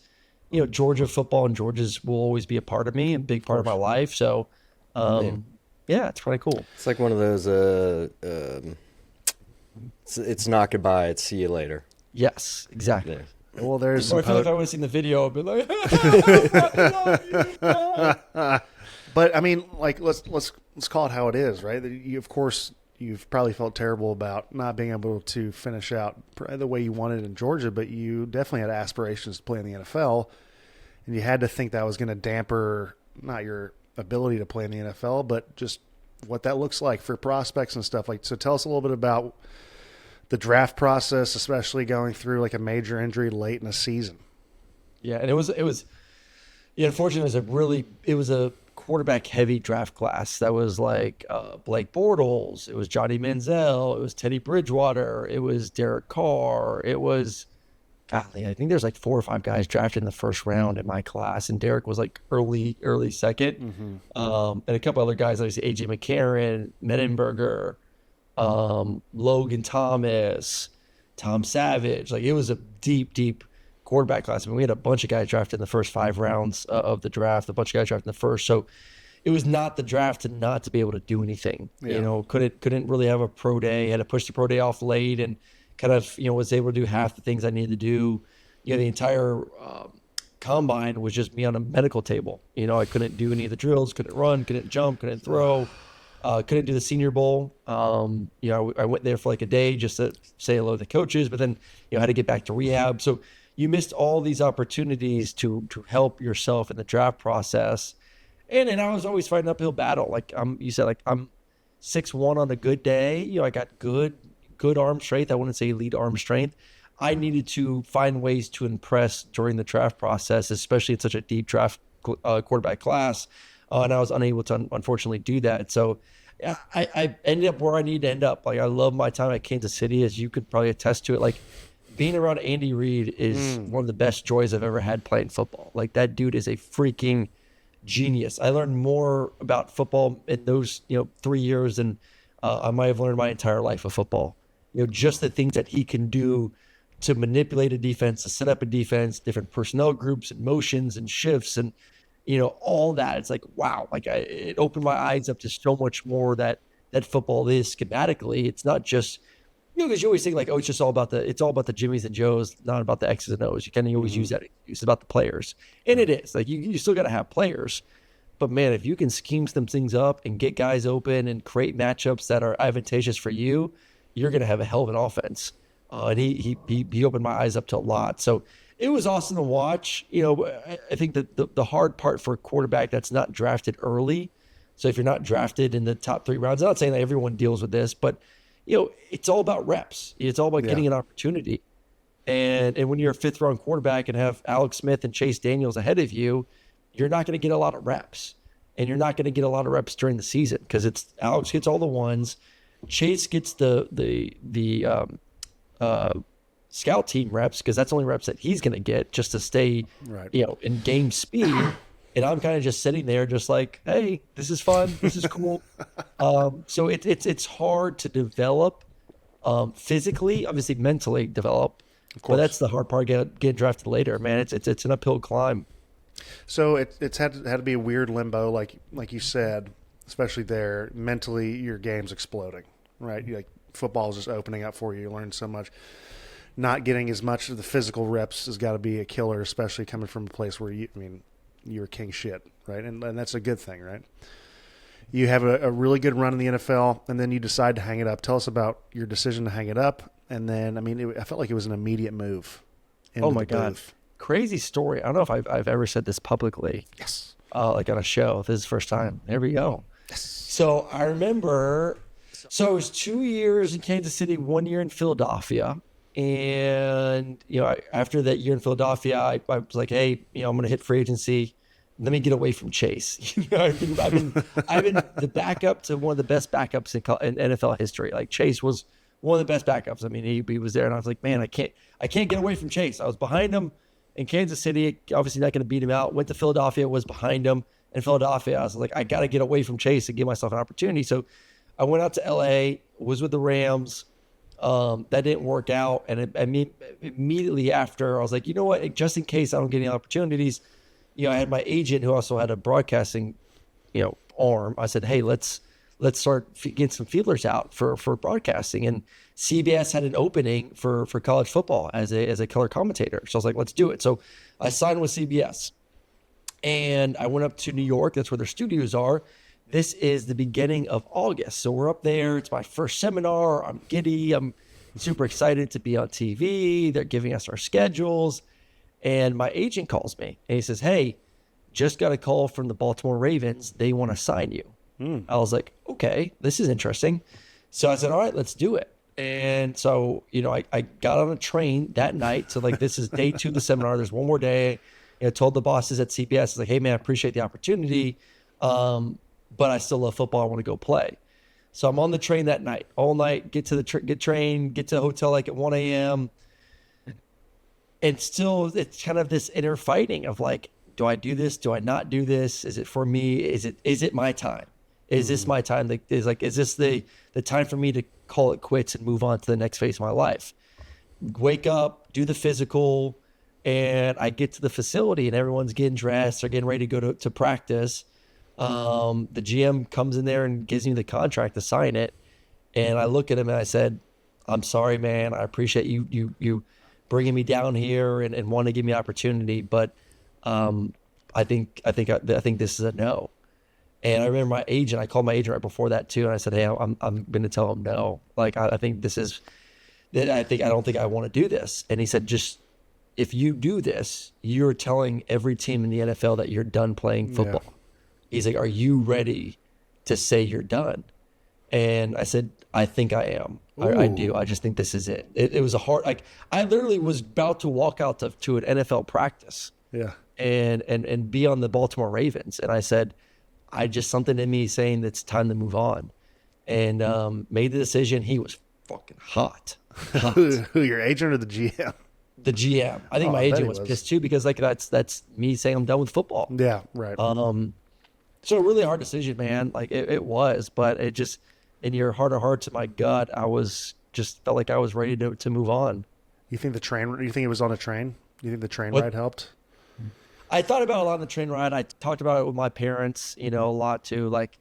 Georgia football and Georgia's will always be a part of me, a big part of my life. So, yeah, it's pretty cool. It's like one of those, it's not goodbye, it's see you later. Yes, exactly. Well, there's So some I feel like if I would have seen the video, I'd be like, I love you. but I mean, like let's call it how it is, right? You, of course, you've probably felt terrible about not being able to finish out the way you wanted in Georgia, but you definitely had aspirations to play in the NFL, and you had to think that was going to damper not your ability to play in the NFL, but just what that looks like for prospects and stuff. Like, so tell us a little bit about the draft process, especially going through like a major injury late in a season. Yeah, and it was yeah, unfortunately it was a quarterback heavy draft class. That was like Blake Bortles, it was Johnny Manziel, it was Teddy Bridgewater, it was Derek Carr, it was golly, I think there's like 4 or 5 guys drafted in the first round in my class, and Derek was like early second. And a couple other guys, obviously AJ McCarron, Mettenberger, Logan Thomas, Tom Savage. Like, it was a deep quarterback class. I mean, we had a bunch of guys drafted in the first 5 rounds of the draft, a bunch of guys drafted in the first. So it was not the draft not to be able to do anything. Yeah. You know, couldn't really have a pro day. Had to push the pro day off late, and kind of, you know, was able to do half the things I needed to do. You know, the entire combine was just me on a medical table. You know, I couldn't do any of the drills, couldn't run, couldn't jump, couldn't throw. Couldn't do the Senior Bowl. You know, I went there for like a day just to say hello to the coaches, but then, you know, had to get back to rehab. So you missed all these opportunities to help yourself in the draft process. And I was always fighting an uphill battle. Like you said, like I'm 6'1" on a good day. You know, I got good arm strength. I wouldn't say elite arm strength. I needed to find ways to impress during the draft process, especially in such a deep draft quarterback class. And I was unable to, unfortunately, do that. So yeah, I ended up where I need to end up. Like, I love my time at Kansas City, as you could probably attest to it. Like, being around Andy Reid is one of the best joys I've ever had playing football. Like, that dude is a freaking genius. I learned more about football in those, 3 years than I might have learned my entire life of football. Just the things that he can do to manipulate a defense, to set up a defense, different personnel groups and motions and shifts and all that. It's like, wow, like it opened my eyes up to so much more that football is schematically. It's not just, because you always think like, oh, it's all about the Jimmies and Joes, not about the X's and O's. You kind of always use that excuse. It's about the players. And it is like, you still got to have players, but man, if you can scheme some things up and get guys open and create matchups that are advantageous for you, you're going to have a hell of an offense. And he opened my eyes up to a lot. So it was awesome to watch. I think that the hard part for a quarterback that's not drafted early. So if you're not drafted in the top 3 rounds, I'm not saying that everyone deals with this, but it's all about reps. It's all about getting an opportunity. And when you're a 5th round quarterback and have Alex Smith and Chase Daniels ahead of you, you're not going to get a lot of reps. And you're not going to get a lot of reps during the season because it's Alex gets all the ones, Chase gets the scout team reps because that's the only reps that he's going to get just to stay, in game speed. And I'm kind of just sitting there just like, hey, this is fun. This is cool. So it's hard to develop physically, obviously mentally develop. But that's the hard part, get drafted later, man. It's an uphill climb. So it's had to be a weird limbo, like you said, especially there. Mentally, your game's exploding, right? Like football is just opening up for you. You learn so much. Not getting as much of the physical reps has got to be a killer, especially coming from a place where you're king shit, right? And that's a good thing, right? You have a really good run in the NFL, and then you decide to hang it up. Tell us about your decision to hang it up. And then, I felt like it was an immediate move. Oh my God. Crazy story. I don't know if I've ever said this publicly. Yes. Like on a show. This is the first time. There we go. Yes. So I remember, it was 2 years in Kansas City, 1 year in Philadelphia. And, after that year in Philadelphia, I was like, hey, I'm going to hit free agency. Let me get away from Chase. I've been the backup to one of the best backups in NFL history. Like Chase was one of the best backups. I mean, he was there, and I was like, man, I can't get away from Chase. I was behind him in Kansas City, obviously not going to beat him out. Went to Philadelphia, was behind him in Philadelphia. I was like, I got to get away from Chase and give myself an opportunity. So I went out to LA, was with the Rams. That didn't work out. And immediately after, I was like, you know what? Just in case I don't get any opportunities, I had my agent who also had a broadcasting, arm. I said, hey, let's let's start getting some feelers out for broadcasting. And CBS had an opening for college football as a color commentator. So I was like, let's do it. So I signed with CBS and I went up to New York. That's where their studios are. This is the beginning of August. So we're up there. It's my first seminar. I'm giddy. I'm super excited to be on TV. They're giving us our schedules. And my agent calls me and he says, hey, just got a call from the Baltimore Ravens. They want to sign you. I was like, okay, this is interesting. So I said, all right, let's do it. And so, I got on a train that night. So like, this is day 2 of the seminar. There's one more day. I told the bosses at CBS, I was like, hey man, I appreciate the opportunity. But I still love football. I want to go play. So I'm on the train that night, all night, get to the train, get to the hotel like at 1 a.m. And still it's kind of this inner fighting of like, do I do this? Do I not do this? Is it for me? Is it my time? Is this my time? Is this the time for me to call it quits and move on to the next phase of my life? Wake up, do the physical, and I get to the facility and everyone's getting dressed. They're getting ready to go to practice. The GM comes in there and gives me the contract to sign it. And I look at him and I said, I'm sorry, man. I appreciate you bringing me down here and want to give me opportunity. But I think this is a no. And I remember my agent, I called my agent right before that too. And I said, hey, I'm going to tell him no. Like, I think this is, I don't think I want to do this. And he said, just, if you do this, you're telling every team in the NFL that you're done playing football. Yeah. He's like, are you ready to say you're done? And I said, I think I am. I do. I just think this is it. It was a hard, like, I literally was about to walk out to an NFL practice. Yeah. And be on the Baltimore Ravens. And I said, something in me saying it's time to move on. And made the decision. He was fucking hot. Who, your agent or the GM? The GM. I think my agent was pissed too, because like that's me saying I'm done with football. Yeah, right. So a really hard decision, man. Like it was, but it just, in your heart of hearts, in my gut, I was just felt like I was ready to move on. You think it was on a train? You think the train ride helped? I thought about it a lot on the train ride. I talked about it with my parents, a lot too. Like,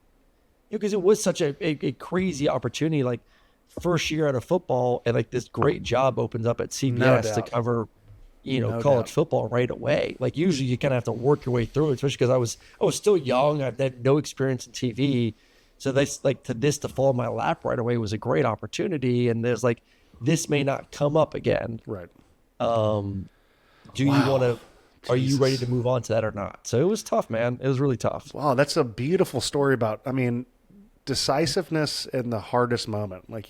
because it was such a crazy opportunity. Like, first year out of football, and like this great job opens up at CBS to cover, college football right away. Like, usually you kind of have to work your way through it, especially because I was still young. I had no experience in TV, so to fall in my lap right away was a great opportunity. And there's like, this may not come up again. Right. Do you want to? Are you ready to move on to that or not? So it was tough, man. It was really tough. Wow, that's a beautiful story about, decisiveness in the hardest moment. Like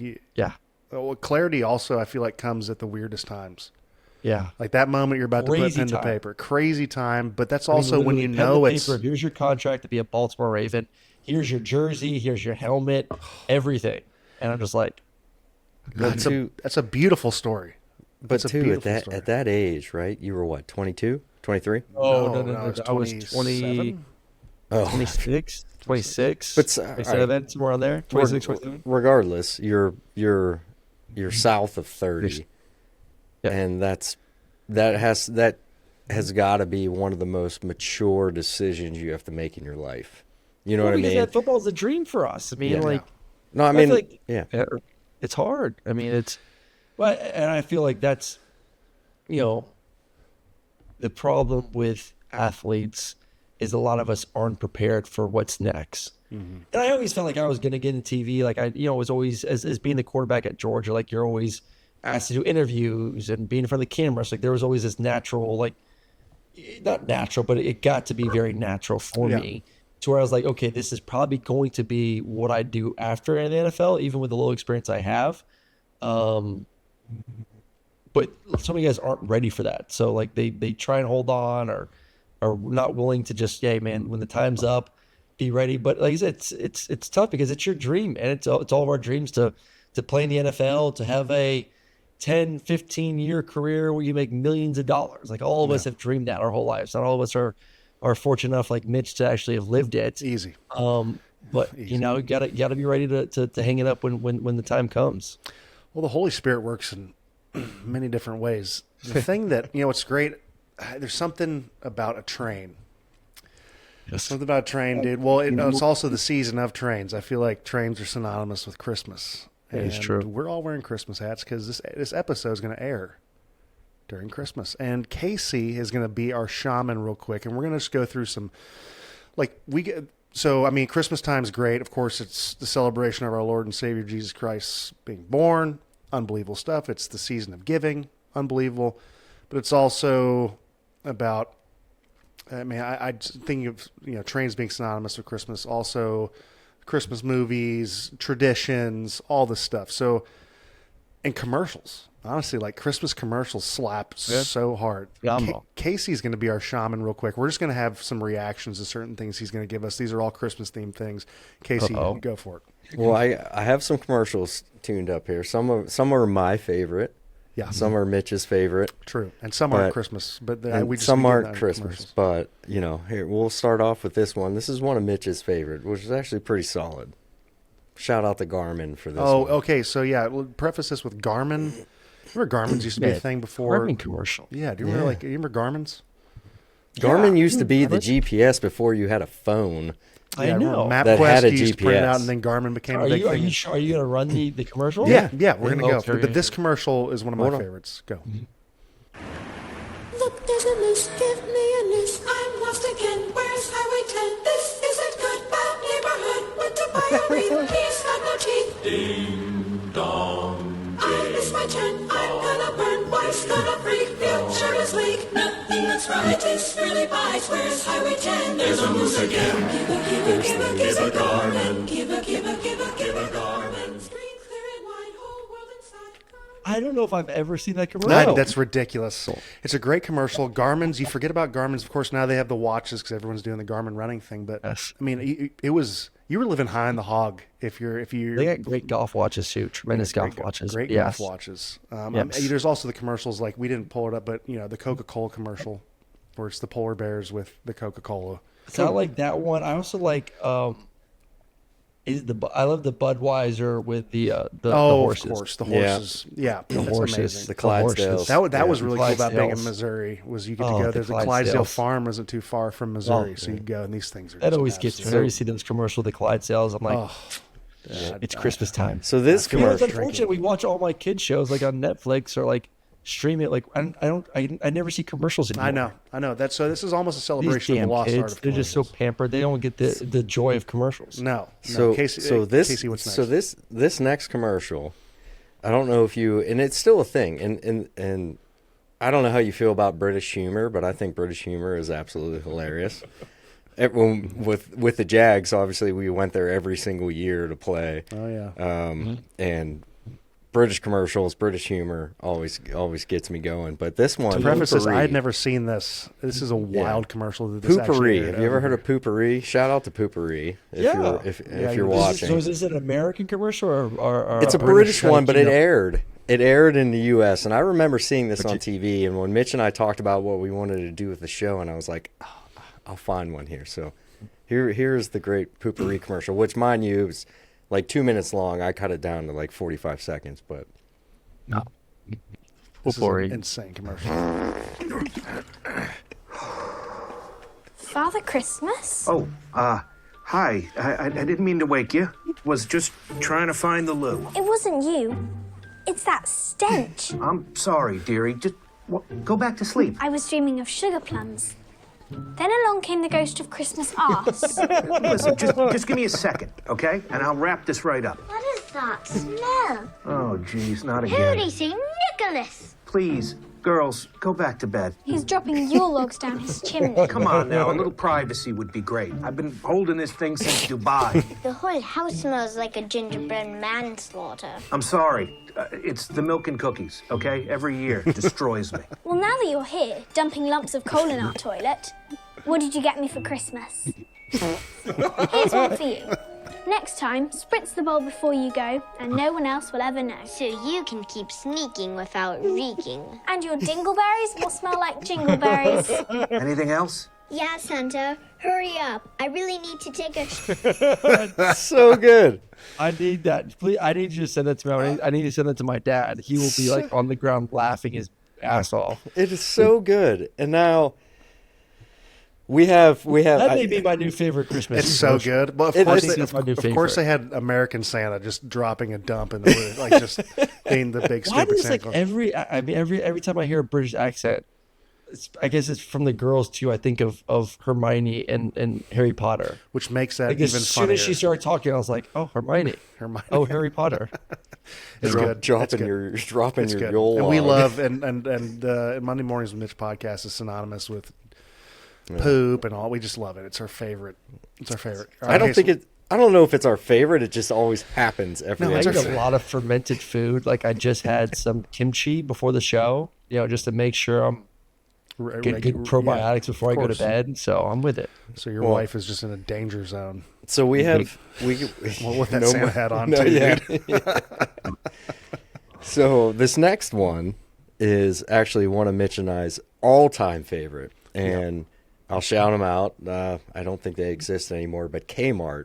clarity also, I feel like, comes at the weirdest times. Yeah. Like that moment you're about to put pen to paper. Crazy time, but that's also when you know it's... Here's your contract to be a Baltimore Raven. Here's your jersey. Here's your helmet. Everything. And I'm just like... That's a beautiful story. But too, at that age, right? You were what, 22? 23? Oh, no. I was 20, 26, 26, but 27, right. Somewhere on there. 26, 27. Regardless, you're south of 30. Yeah. And that has got to be one of the most mature decisions you have to make in your life. You know what I mean? Because football's a dream for us. It's hard. And I feel like that's, the problem with athletes is a lot of us aren't prepared for what's next. Mm-hmm. And I always felt like I was going to get into TV. Like I was always, as being the quarterback at Georgia, like you're always asked to do interviews and being in front of the cameras. Like there was always this natural, like not natural, but it got to be very natural for me to where I was like, okay, this is probably going to be what I do after in the NFL, even with the little experience I have. But some of you guys aren't ready for that. So like they try and hold on or are not willing to just, man, when the time's up, be ready. But like I said, it's tough because it's your dream, and it's all of our dreams to play in the NFL, to have a 10, 15 year career where you make millions of dollars. Like all of us have dreamed that our whole lives. Not all of us are fortunate enough like Mitch to actually have lived it. Easy. But easy. You gotta be ready to hang it up when the time comes. Well, the Holy Spirit works in many different ways. The thing that, what's great, there's something about a train. Something about a train, dude. Well, it's also the season of trains. I feel like trains are synonymous with Christmas. That is true. We're all wearing Christmas hats because this episode is going to air during Christmas. And Casey is going to be our shaman real quick. And we're going to just go through some, Christmas time is great. Of course, it's the celebration of our Lord and Savior Jesus Christ being born. Unbelievable stuff. It's the season of giving. Unbelievable. But it's also about, I think of, trains being synonymous with Christmas. Also, Christmas movies, traditions, all this stuff. So, and commercials. Honestly, like Christmas commercials slap so hard. Casey's going to be our shaman real quick. We're just going to have some reactions to certain things he's going to give us. These are all Christmas themed things. Casey, go for it. Well, I have some commercials tuned up here. Some are my favorite. Yeah. Some are Mitch's favorite. True. And some aren't Christmas, but some aren't Christmas. But, here, we'll start off with this one. This is one of Mitch's favorite, which is actually pretty solid. Shout out to Garmin for this one. Okay. So, we'll preface this with Garmin. Remember Garmin's used to be a thing before? Garmin commercial. Yeah. Do you remember Garmin's? Garmin used to be the GPS before you had a phone. I know. MapQuest used to print it out, and then Garmin became a big thing. Are you sure? Are you going to run the commercial? Yeah, we're going to go. But this commercial is one of my favorites. Go. Look, there's a list. Give me a list. I'm lost again. Where's Highway 10? This isn't good. Bad neighborhood. Went to buy a wreath. He's got no teeth. Ding dong. I miss my turn. I'm gonna burn. Wife's gonna freak. Future is weak. Nothing that's right is really bites. Where's Highway 10? There's a moose again. Give a Garmin. Give a Garmin. Screen clear and wide. Whole world inside. I don't know if I've ever seen that commercial. No. That's ridiculous. It's a great commercial. Garmin's, you forget about Garmin's. Of course, now they have the watches because everyone's doing the Garmin running thing. But, it was... You were living high in the hog if you're. They got great golf watches too. Tremendous golf watches. Great golf watches. There's also the commercials like we didn't pull it up, but the Coca-Cola commercial where it's the polar bears with the Coca-Cola. So I like that one. I also like. I love the Budweiser with the horses. Of course, the horses. Yeah, the horses. Amazing. The Clydesdales. That was really cool about being in Missouri was you get to go. There's a Clydesdale farm isn't too far from Missouri, so you go and these things are. That always gets me. Whenever you see those commercials, the Clydesdales, I'm like, it's Christmas time. So this commercial, it's unfortunate. We watch all my kids shows like on Netflix or like stream it. Like I never see commercials anymore. I know. This is almost a celebration These of the lost kids, art of they're just so pampered. They don't get the joy of commercials. No. Casey, what's next? So this next commercial, I don't know if you, and it's still a thing, and I don't know how you feel about British humor, but I think British humor is absolutely hilarious. With the Jags, obviously we went there every single year to play. Oh yeah. And British commercials, British humor always gets me going. But this one, to preface this, I had never seen this. This is a wild commercial. That this Poopery. Have you ever heard of Poopery? Shout out to Poopery if you're watching. So is this an American commercial or it's a British one, but it aired. It aired in the U.S. and I remember seeing this on TV. And when Mitch and I talked about what we wanted to do with the show, and I was like, I'll find one here. So here's the great Poopery commercial, which, mind you, is like 2 minutes long. I cut it down to like 45 seconds, but no. This is an insane commercial. Father Christmas? Oh, hi. I didn't mean to wake you. Was just trying to find the loo. It wasn't you. It's that stench. I'm sorry, dearie. Just go back to sleep. I was dreaming of sugar plums. Then along came the ghost of Christmas arse. Listen, just give me a second, okay? And I'll wrap this right up. What is that smell? Oh, geez, not again. Who'd he see? Nicholas! Please, girls, go back to bed. He's dropping Yule logs down his chimney. Come on now, a little privacy would be great. I've been holding this thing since Dubai. The whole house smells like a gingerbread manslaughter. I'm sorry. It's the milk and cookies, okay? Every year it destroys me. Well, now that you're here, dumping lumps of coal in our toilet, what did you get me for Christmas? Here's one for you. Next time, spritz the bowl before you go, and no one else will ever know. So you can keep sneaking without reeking. And your dingleberries will smell like jingleberries. Anything else? Yeah, Santa. Hurry up. I really need to take a... So good. I need that. Please, I need you to send that to me. I need to send that to my dad. He will be like on the ground laughing his ass off. It is so good. And now, That may be my new favorite Christmas. It's so good. But I think it's my new of course, favorite. they had American Santa just dropping a dump in the room, like just being the big Why stupid does Santa like Claus. every time I hear a British accent, I guess it's from the girls too. I think of Hermione and Harry Potter. Which makes that Like even as soon funnier. as she started talking, I was like, "Oh, Hermione! Hermione. Oh, Harry Potter!" It's good. It's good. Dropping It's your good. Yule And we log. love and Monday Mornings with Mitch podcast is synonymous with poop and all. We just love it. It's our favorite. It's our favorite. I don't know if it's our favorite. It just always happens every No, I it's eat episode. a lot of fermented food. Like I just had some kimchi before the show, just to make sure I'm get good probiotics before I go to bed. So I'm with it. So your wife is just in a danger zone. So we have Well, with that no Santa more- hat on no, too, yeah. dude. So this next one is actually one of Mitch and I's all-time favorite, and I'll shout them out. I don't think they exist anymore, but Kmart.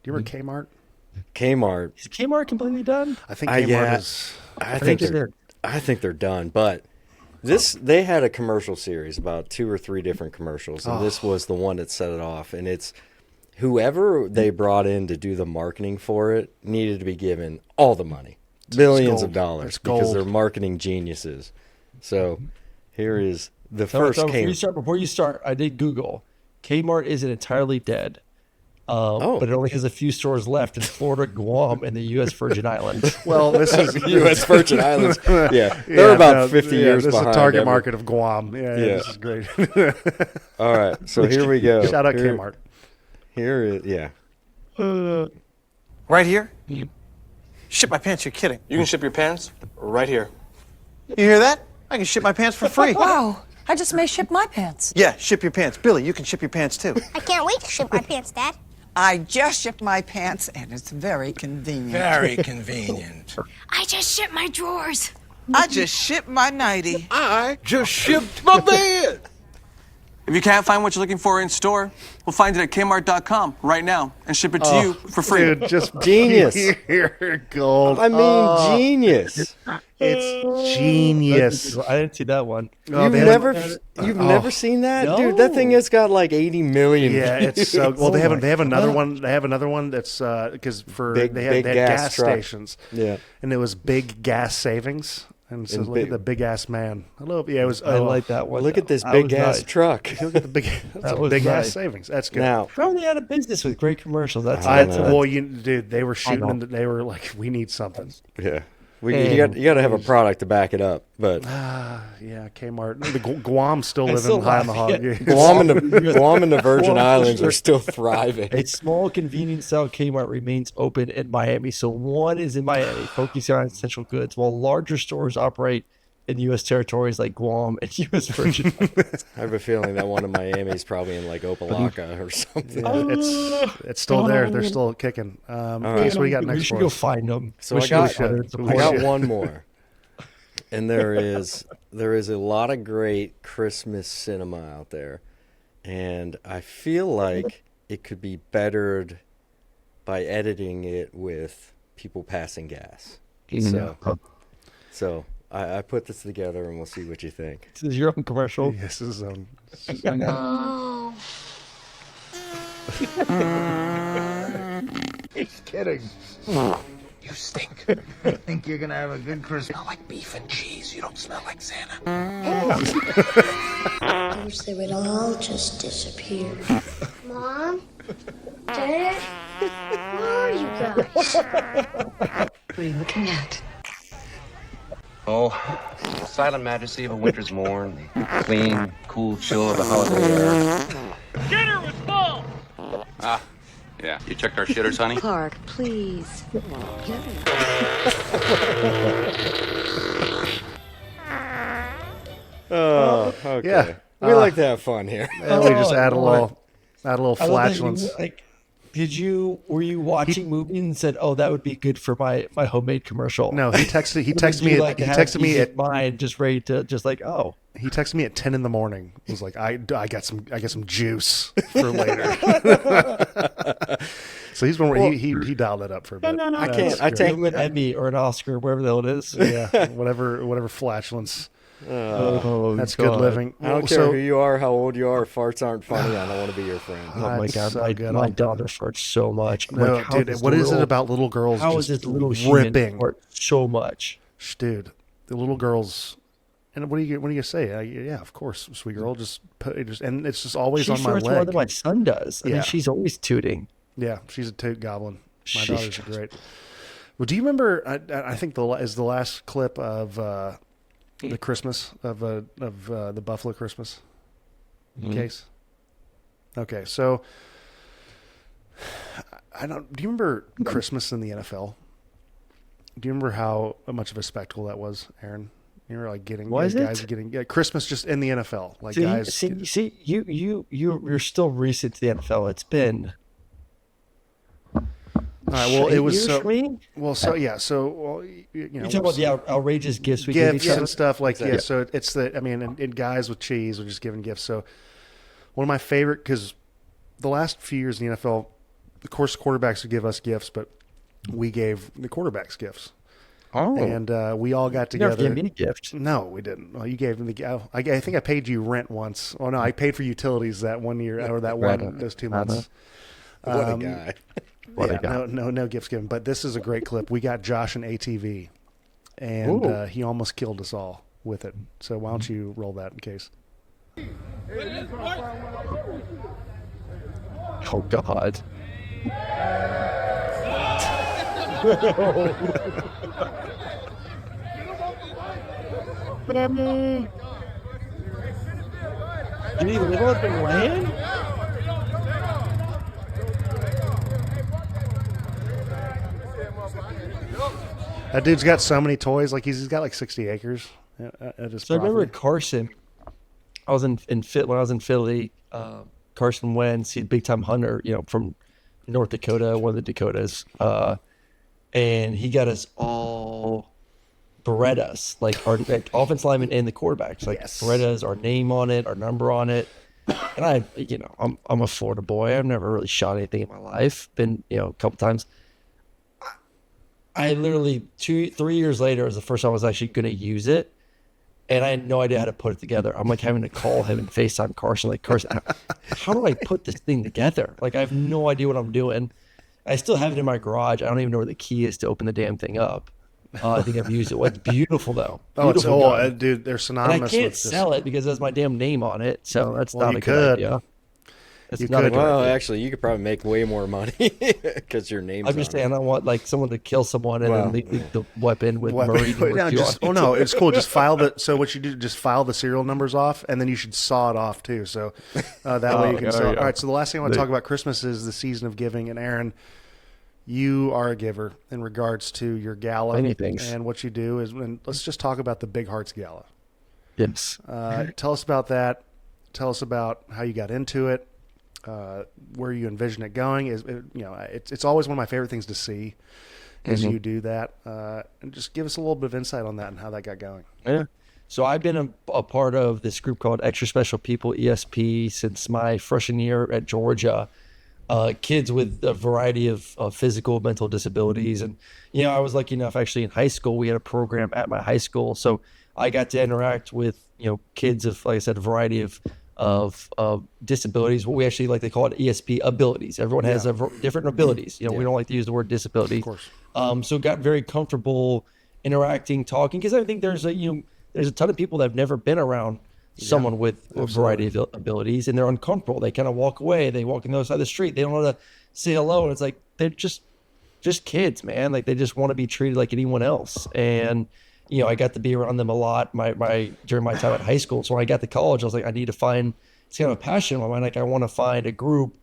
Do you remember Kmart? Kmart. Is Kmart completely done? I think Kmart yeah. is. I think they're done, but they had a commercial series, about 2 or 3 different commercials, and this was the one that set it off. And it's whoever they brought in to do the marketing for it needed to be given all the money, billions of gold. dollars, It's because gold. they're marketing geniuses. So here is the So first before you start, I did Google. Kmart isn't entirely dead. But it only has a few stores left in Florida, Guam, and the U.S. Virgin Islands. Well, this is U.S. Virgin Islands. Yeah, they're about 50 years This is behind. the target market of Guam. Yeah, this is great. All right, so here we go. Shout out Here- Kmart. Here is Right here? Ship my pants, you're kidding. You can ship your pants right here. You hear that? I can ship my pants for free. Wow, I just may ship my pants. Yeah, ship your pants. Billy, you can ship your pants too. I can't wait to ship my pants, Dad. I just shipped my pants, and it's very convenient. Very convenient. I just shipped my drawers. I just shipped my nightie. I just shipped my bed. If you can't find what you're looking for in store, we'll find it at Kmart.com right now and ship it to you for free. Dude, just Genius. pure gold. I mean, genius. It's genius. I didn't see that one. Oh, You've they haven't- never seen that, No. dude? That thing has got like 80 million. Yeah, it's so views. well. They Oh have my another God. one. They have another one that's because for Big- they had big gas gas truck. stations. Yeah. and it was big gas savings. And so And look big- at the big ass man. I love. Yeah, it was. I like that one. Look at this That big was gas nice. truck. Look at the big. That's That a was big ass nice. savings. That's good. Now, Probably out of business with great commercials. That's I, don't know. well, dude, they were shooting. know. And they were like, "We need something." yeah, you got to have a product to back it up. But Yeah, Kmart. The Guam's still I living still high on the laugh. hog. Yeah. Guam and the Virgin Well, Islands are still thriving. A small convenience style Kmart remains open in Miami. So one is in Miami, focusing on essential goods, while larger stores operate in U.S. territories like Guam and U.S. Virgin Islands. I have a feeling that one in Miami is probably in like Opelika or something. It's still there. They're still kicking. Case, what do you got We next should for go us? find them. So We I should go got, find them. should. I got one more, and there is a lot of great Christmas cinema out there, and I feel like it could be bettered by editing it with people passing gas. So I put this together, and we'll see what you think. This is your own commercial. Yes, this is He's kidding. You stink. I think you're gonna have a good Christmas. You smell like beef and cheese. You don't smell like Santa. I wish they would all just disappear. Mom? Dad? Where are you guys? What are you looking at? Oh, the silent majesty of a winter's morn, the clean, cool chill of the holiday air. Dinner was full! Ah, yeah. You checked our shitters, honey? Clark, please. Oh, okay. Yeah. We like to have fun here. And we just add a Oh, little I love that flatulence. were you watching movies and said, "Oh, that would be good for my homemade commercial"? No, he texted. He Or did texted you me. like He have texted me ease at. of mind, just ready to oh. He texted me at 10 in the morning. He was like, I got some juice for later. So he's been he dialed that up for a bit. No. I can't. Give him an Emmy or an Oscar, whatever the hell it is. Yeah, whatever flatulence Oh, That's God. good living. I don't Well, care so- who you are, how old you are. If farts aren't funny, I don't want to be your friend. Oh my That's God, so good. my daughter farts so much. I'm No, like, how dude, does what the is it little- about little girls How is just this little ripping? human fart so much? Dude, the little girls. And what are you gonna say? Yeah, of course, sweet girl. Just and it's just always She on my farts more leg. than my son does. I Yeah. mean, she's always tooting. Yeah, she's a toot goblin. My Sheesh. daughters are great. Well, do you remember? I think the last clip of the Christmas of the Buffalo Christmas case. Okay, so I don't. Do you remember Christmas in the NFL? Do you remember how much of a spectacle that was, Aaron? You were like getting Was guys it? getting Christmas just in the NFL, like guys. See, you're still recent to the NFL. It's been. All right. Well, it 8 was years so. for me? Well, so yeah. So well, you know, You talk about the outrageous gifts we give gifts each other. and stuff like Exactly. yeah. So it's the. I mean, and guys with cheese were just giving gifts. So one of my favorite because the last few years in the NFL, of course, quarterbacks would give us gifts, but we gave the quarterbacks gifts. Oh, And we all got you never together. gave me a gift. No, we didn't. Well, you gave me the. I think I paid you rent once. Oh no, I paid for utilities that 1 year or that those 2 months. What a guy. What a Yeah, guy. no gifts given. But this is a great clip. We got Josh an ATV, and Ooh. he almost killed us all with it. So why don't you roll that in case? Oh God. Did he live on the land? That dude's got so many toys. Like he's got like 60 acres at his So I remember property. Carson. I was in when I was in Philly. Carson Wentz, he's a big time hunter, from North Dakota, one of the Dakotas, and he got us all Berettas, like our offense linemen and the quarterbacks, like Yes. Berettas, our name on it, our number on it. And I'm a Florida boy. I've never really shot anything in my life. Been a couple times. I literally 3 years later was the first time I was actually going to use it, and I had no idea how to put it together. I'm like having to call him and FaceTime Carson, like, Carson, how do I put this thing together? Like I have no idea what I'm doing. I still have it in my garage. I don't even know where the key is to open the damn thing up. I think I've used it. Well, it's beautiful though. Oh, it's Beautiful gun. dude, they're And synonymous. I can't with this. sell it because it has my damn name on it. So that's Well, not you a could. good idea. It's You not a could. good Well, idea. actually, you could probably make way more money because your name's I'm just on it. saying I want like someone to kill someone and Well, then leave the weapon with What- Murray. no, no, it's cool. Just file the. So what you do, just file the serial numbers off, and then you should saw it off too. So that way you can. there Sell. you go. All right. So the last thing I want to talk about Christmas is the season of giving. And Aaron, you are a giver in regards to your gala. Many things. And what you do is, and let's just talk about the Big Hearts Gala. Yes. Tell us about that. Tell us about how you got into it. Where you envision it going it's always one of my favorite things to see is you do that, and just give us a little bit of insight on that and how that got going. Yeah. So I've been a part of this group called Extra Special People, ESP, since my freshman year at Georgia. Kids with a variety of physical, mental disabilities. And, I was lucky enough actually in high school, we had a program at my high school. So I got to interact with, kids of, like I said, a variety of disabilities. What we actually like to call it ESP abilities. Everyone has different abilities. We don't like to use the word disability. Of course. So got very comfortable interacting, talking, because I think there's a ton of people that have never been around someone with a variety of abilities, and they're uncomfortable. They kind of walk away. They walk on the other side of the street. They don't know how to say hello, and it's like they're just kids, man. Like they just want to be treated like anyone else. And I got to be around them a lot during my time at high school. So when I got to college, I was like, I need to find. It's kind of a passion in my mind. Like I want to find a group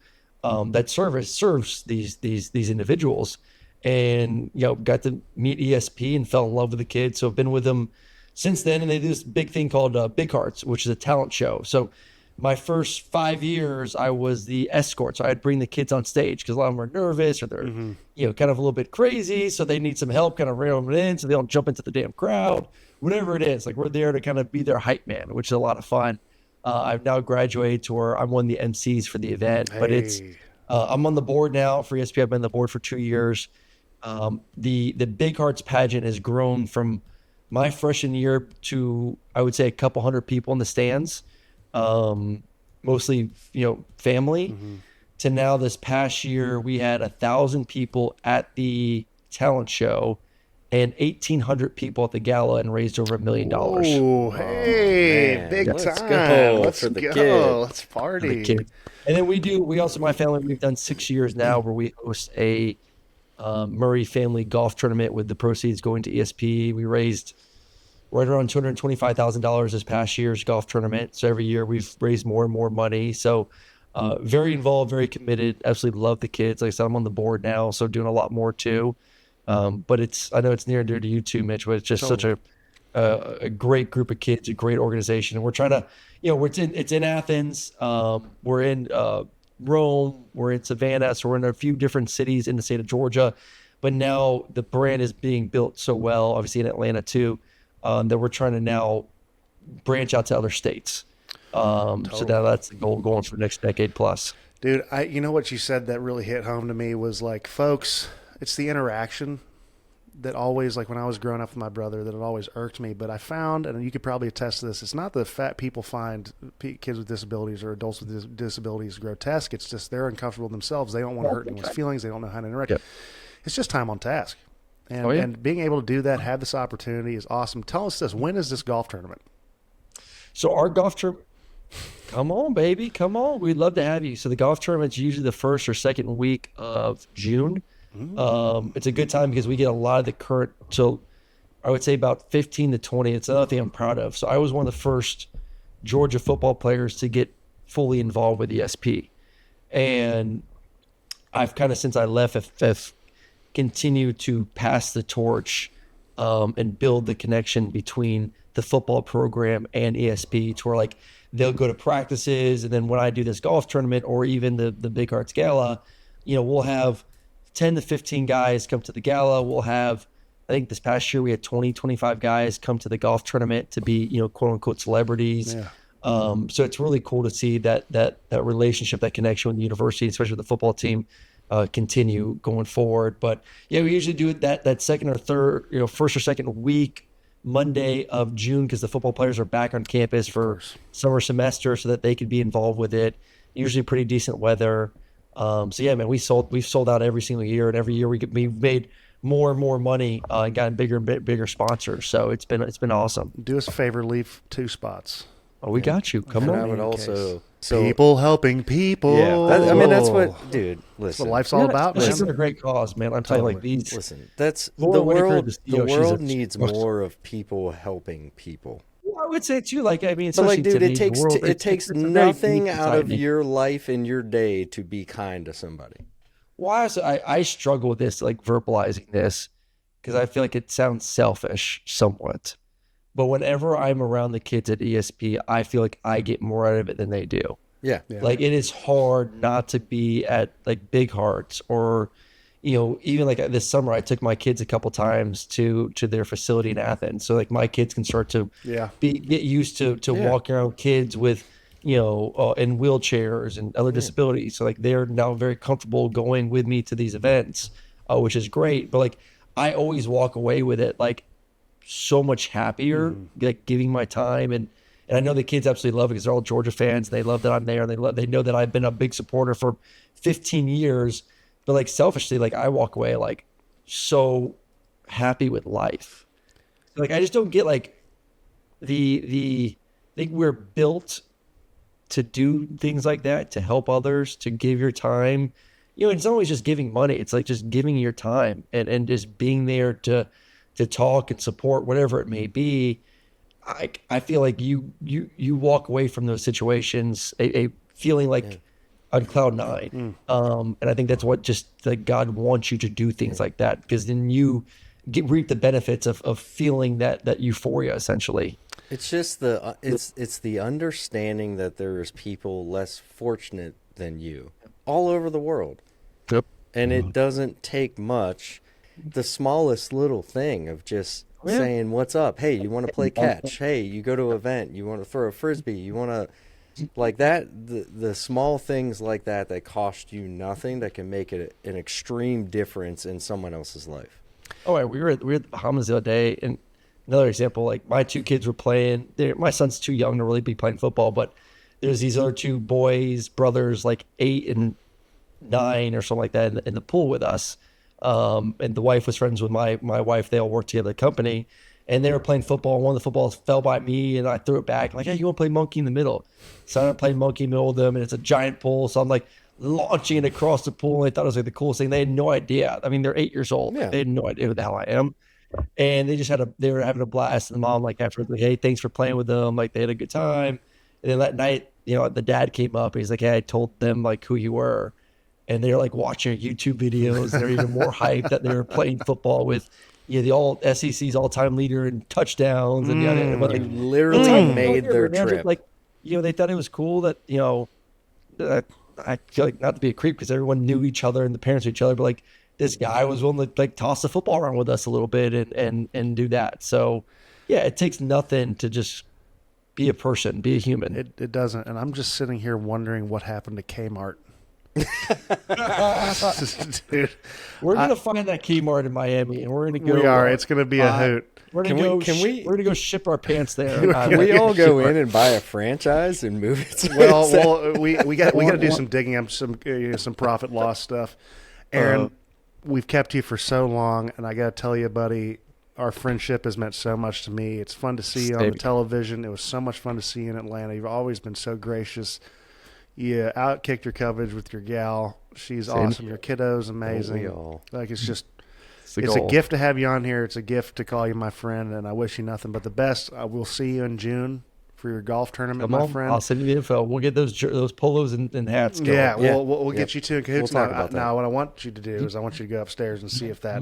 that serves these individuals, and got to meet ESP and fell in love with the kids. So I've been with them since then, and they do this big thing called Big Hearts, which is a talent show. So my first 5 years, I was the escort. So I'd bring the kids on stage because a lot of them are nervous or they're, kind of a little bit crazy. So they need some help kind of reeling them in so they don't jump into the damn crowd, whatever it is. Like we're there to kind of be their hype man, which is a lot of fun. I've now graduated to where I'm one of the MCs for the event, but it's, I'm on the board now for ESP. I've been on the board for 2 years. The Big Hearts pageant has grown from my freshman year to, I would say, a couple hundred people in the stands, mostly, family, to now this past year, we had 1,000 people at the talent show and 1,800 people at the gala and raised over $1 million. Oh, hey, man. big Let's time. go Let's for the go. kid. Let's party. And then we also, my family, we've done 6 years now where we host a Murray family golf tournament with the proceeds going to ESP. We raised right around $225,000 this past year's golf tournament. So every year we've raised more and more money. So very involved, very committed. Absolutely love the kids. Like I said, I'm on the board now, so doing a lot more too. But I know it's near and dear to you too, Mitch, but it's just such a great group of kids, a great organization. And we're trying to, it's in Athens. We're in Rome, we're in Savannah, so we're in a few different cities in the state of Georgia. But now the brand is being built so well, obviously in Atlanta too, that we're trying to now branch out to other states. So now that's the goal going for the next decade plus. Dude, you know what you said that really hit home to me was like, folks, it's the interaction that always, like when I was growing up with my brother, that it always irked me. But I found, and you could probably attest to this, it's not that fat people find kids with disabilities or adults with disabilities grotesque. It's just they're uncomfortable themselves. They don't want to hurt anyone's feelings. They don't know how to interact. Yep. It's just time on task. And, and being able to do that, have this opportunity is awesome. Tell us this. When is this golf tournament? So our golf tournament, come on, baby. Come on. We'd love to have you. So the golf tournament's usually the first or second week of June. It's a good time because we get a lot of the current, so I would say about 15 to 20. It's another thing I'm proud of. So I was one of the first Georgia football players to get fully involved with ESP. And I've kind of, since I left, have continued to pass the torch and build the connection between the football program and ESP to where like they'll go to practices. And then when I do this golf tournament or even the Big Hearts Gala, we'll have 10 to 15 guys come to the gala. We'll have, I think this past year we had 20, 25 guys come to the golf tournament to be, quote unquote celebrities. Yeah. So it's really cool to see that relationship, that connection with the university, especially with the football team, continue going forward. But yeah, we usually do it that second or third, first or second week, Monday of June, because the football players are back on campus for summer semester so that they could be involved with it. Usually pretty decent weather. So yeah, man, we've sold out every single year, and every year we've made more and more money and gotten bigger and bigger sponsors. So it's been awesome. Do us a favor, leave 2 spots. Oh, we got you. Come on. I would also people helping people. Yeah, that's what, dude. Listen, that's what life's all about, man. It's a great cause, man. I'm telling you, like these. Listen, that's the world. The world needs more of people helping people. I would say too, like but like, dude, it takes nothing out of your life and your day to be kind to somebody. Well, I struggle with this, like verbalizing this, because I feel like it sounds selfish somewhat. But whenever I'm around the kids at ESP, I feel like I get more out of it than they do. Yeah. Like it is hard not to be at like Big Hearts or, even like this summer, I took my kids a couple times to their facility in Athens. So like my kids can start to get used to walking around kids with, in wheelchairs and other disabilities. So like they're now very comfortable going with me to these events, which is great. But like I always walk away with it like so much happier, like giving my time. And I know the kids absolutely love it because they're all Georgia fans. They love that I'm there. They know that I've been a big supporter for 15 years. But like selfishly, like I walk away like so happy with life. Like I just don't get like I think we're built to do things like that, to help others, to give your time. It's not always just giving money. It's like just giving your time and just being there to talk and support whatever it may be. I feel like you walk away from those situations a feeling like on cloud 9. And I think that's what just like God wants you to do things like that, because then you reap the benefits of feeling that euphoria essentially. It's just it's the understanding that there's people less fortunate than you all over the world. Yep. And it doesn't take much, the smallest little thing of just saying, what's up? Hey, you want to play catch? Hey, you go to an event, you want to throw a Frisbee, you want to like that, the small things like that cost you nothing, that can make it an extreme difference in someone else's life. Oh, we were at the Bahamas the other day, and another example, like my two kids were playing. My son's too young to really be playing football, but there's these other two brothers, like 8 and 9 or something like that, in the pool with us. And the wife was friends with my wife. They all worked together at the company, and they were playing football. And one of the footballs fell by me, and I threw it back. Like, hey, you want to play monkey in the middle? So I'm playing monkey in the middle with them, and it's a giant pool. So I'm like launching it across the pool, and they thought it was like the coolest thing. They had no idea. I mean, they're 8 years old. Yeah. They had no idea who the hell I am. And they just they were having a blast. And the mom, like, afterwards, like, hey, thanks for playing with them. Like, they had a good time. And then that night, the dad came up. And he's like, hey, I told them, like, who you were. And they're, like, watching YouTube videos. They're even more hyped that they were playing football with, the SEC's all-time leader in touchdowns. And They literally made their trip. Like, they thought it was cool that, I feel like, not to be a creep because everyone knew each other and the parents knew each other, but, like, this guy was willing to, like, toss the football around with us a little bit and do that. So, yeah, it takes nothing to just be a person, be a human. It doesn't. And I'm just sitting here wondering what happened to Kmart. Dude, we're gonna find that Kmart in Miami, and we're gonna go. We are. It's gonna be a hoot. We're gonna we're gonna go ship our pants there. Can we all go in and buy a franchise and move it? Well, we got to do some digging up, some profit loss stuff. Aaron, we've kept you for so long, and I got to tell you, buddy, our friendship has meant so much to me. It's fun to see you on the television. It was so much fun to see you in Atlanta. You've always been so gracious. You outkicked your coverage with your gal. She's awesome. Your kiddo's amazing. Like, it's just, it's a gift to have you on here. It's a gift to call you my friend, and I wish you nothing but the best. I will see you in June for your golf tournament, my friend. I'll send you the info. We'll get those polos and hats going. Yeah, we'll get you two in cahoots. We'll talk about that. Now, what I want you to do is I want you to go upstairs and see if that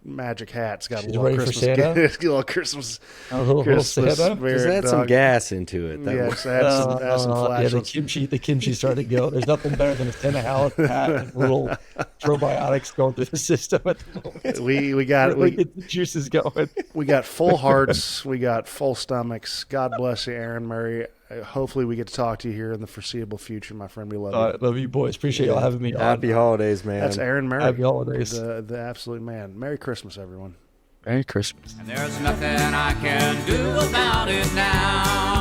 magic hat's got a little ready Christmas, for Santa? a little Christmas, a little Santa. spirit. Just add some gas into it. Add some flashlights. The kimchi started to go. There's nothing better than a Santa hat and little probiotics going through the system at the moment. We got get the juices going. We got full hearts. We got full stomachs. God bless you, Aaron Murray. Hopefully we get to talk to you here in the foreseeable future, my friend. We love you. Love you, boys. Appreciate y'all having me on. Happy holidays, man. That's Aaron Murray. Happy holidays. The absolute man. Merry Christmas, everyone. Merry Christmas. And there's nothing I can do about it now.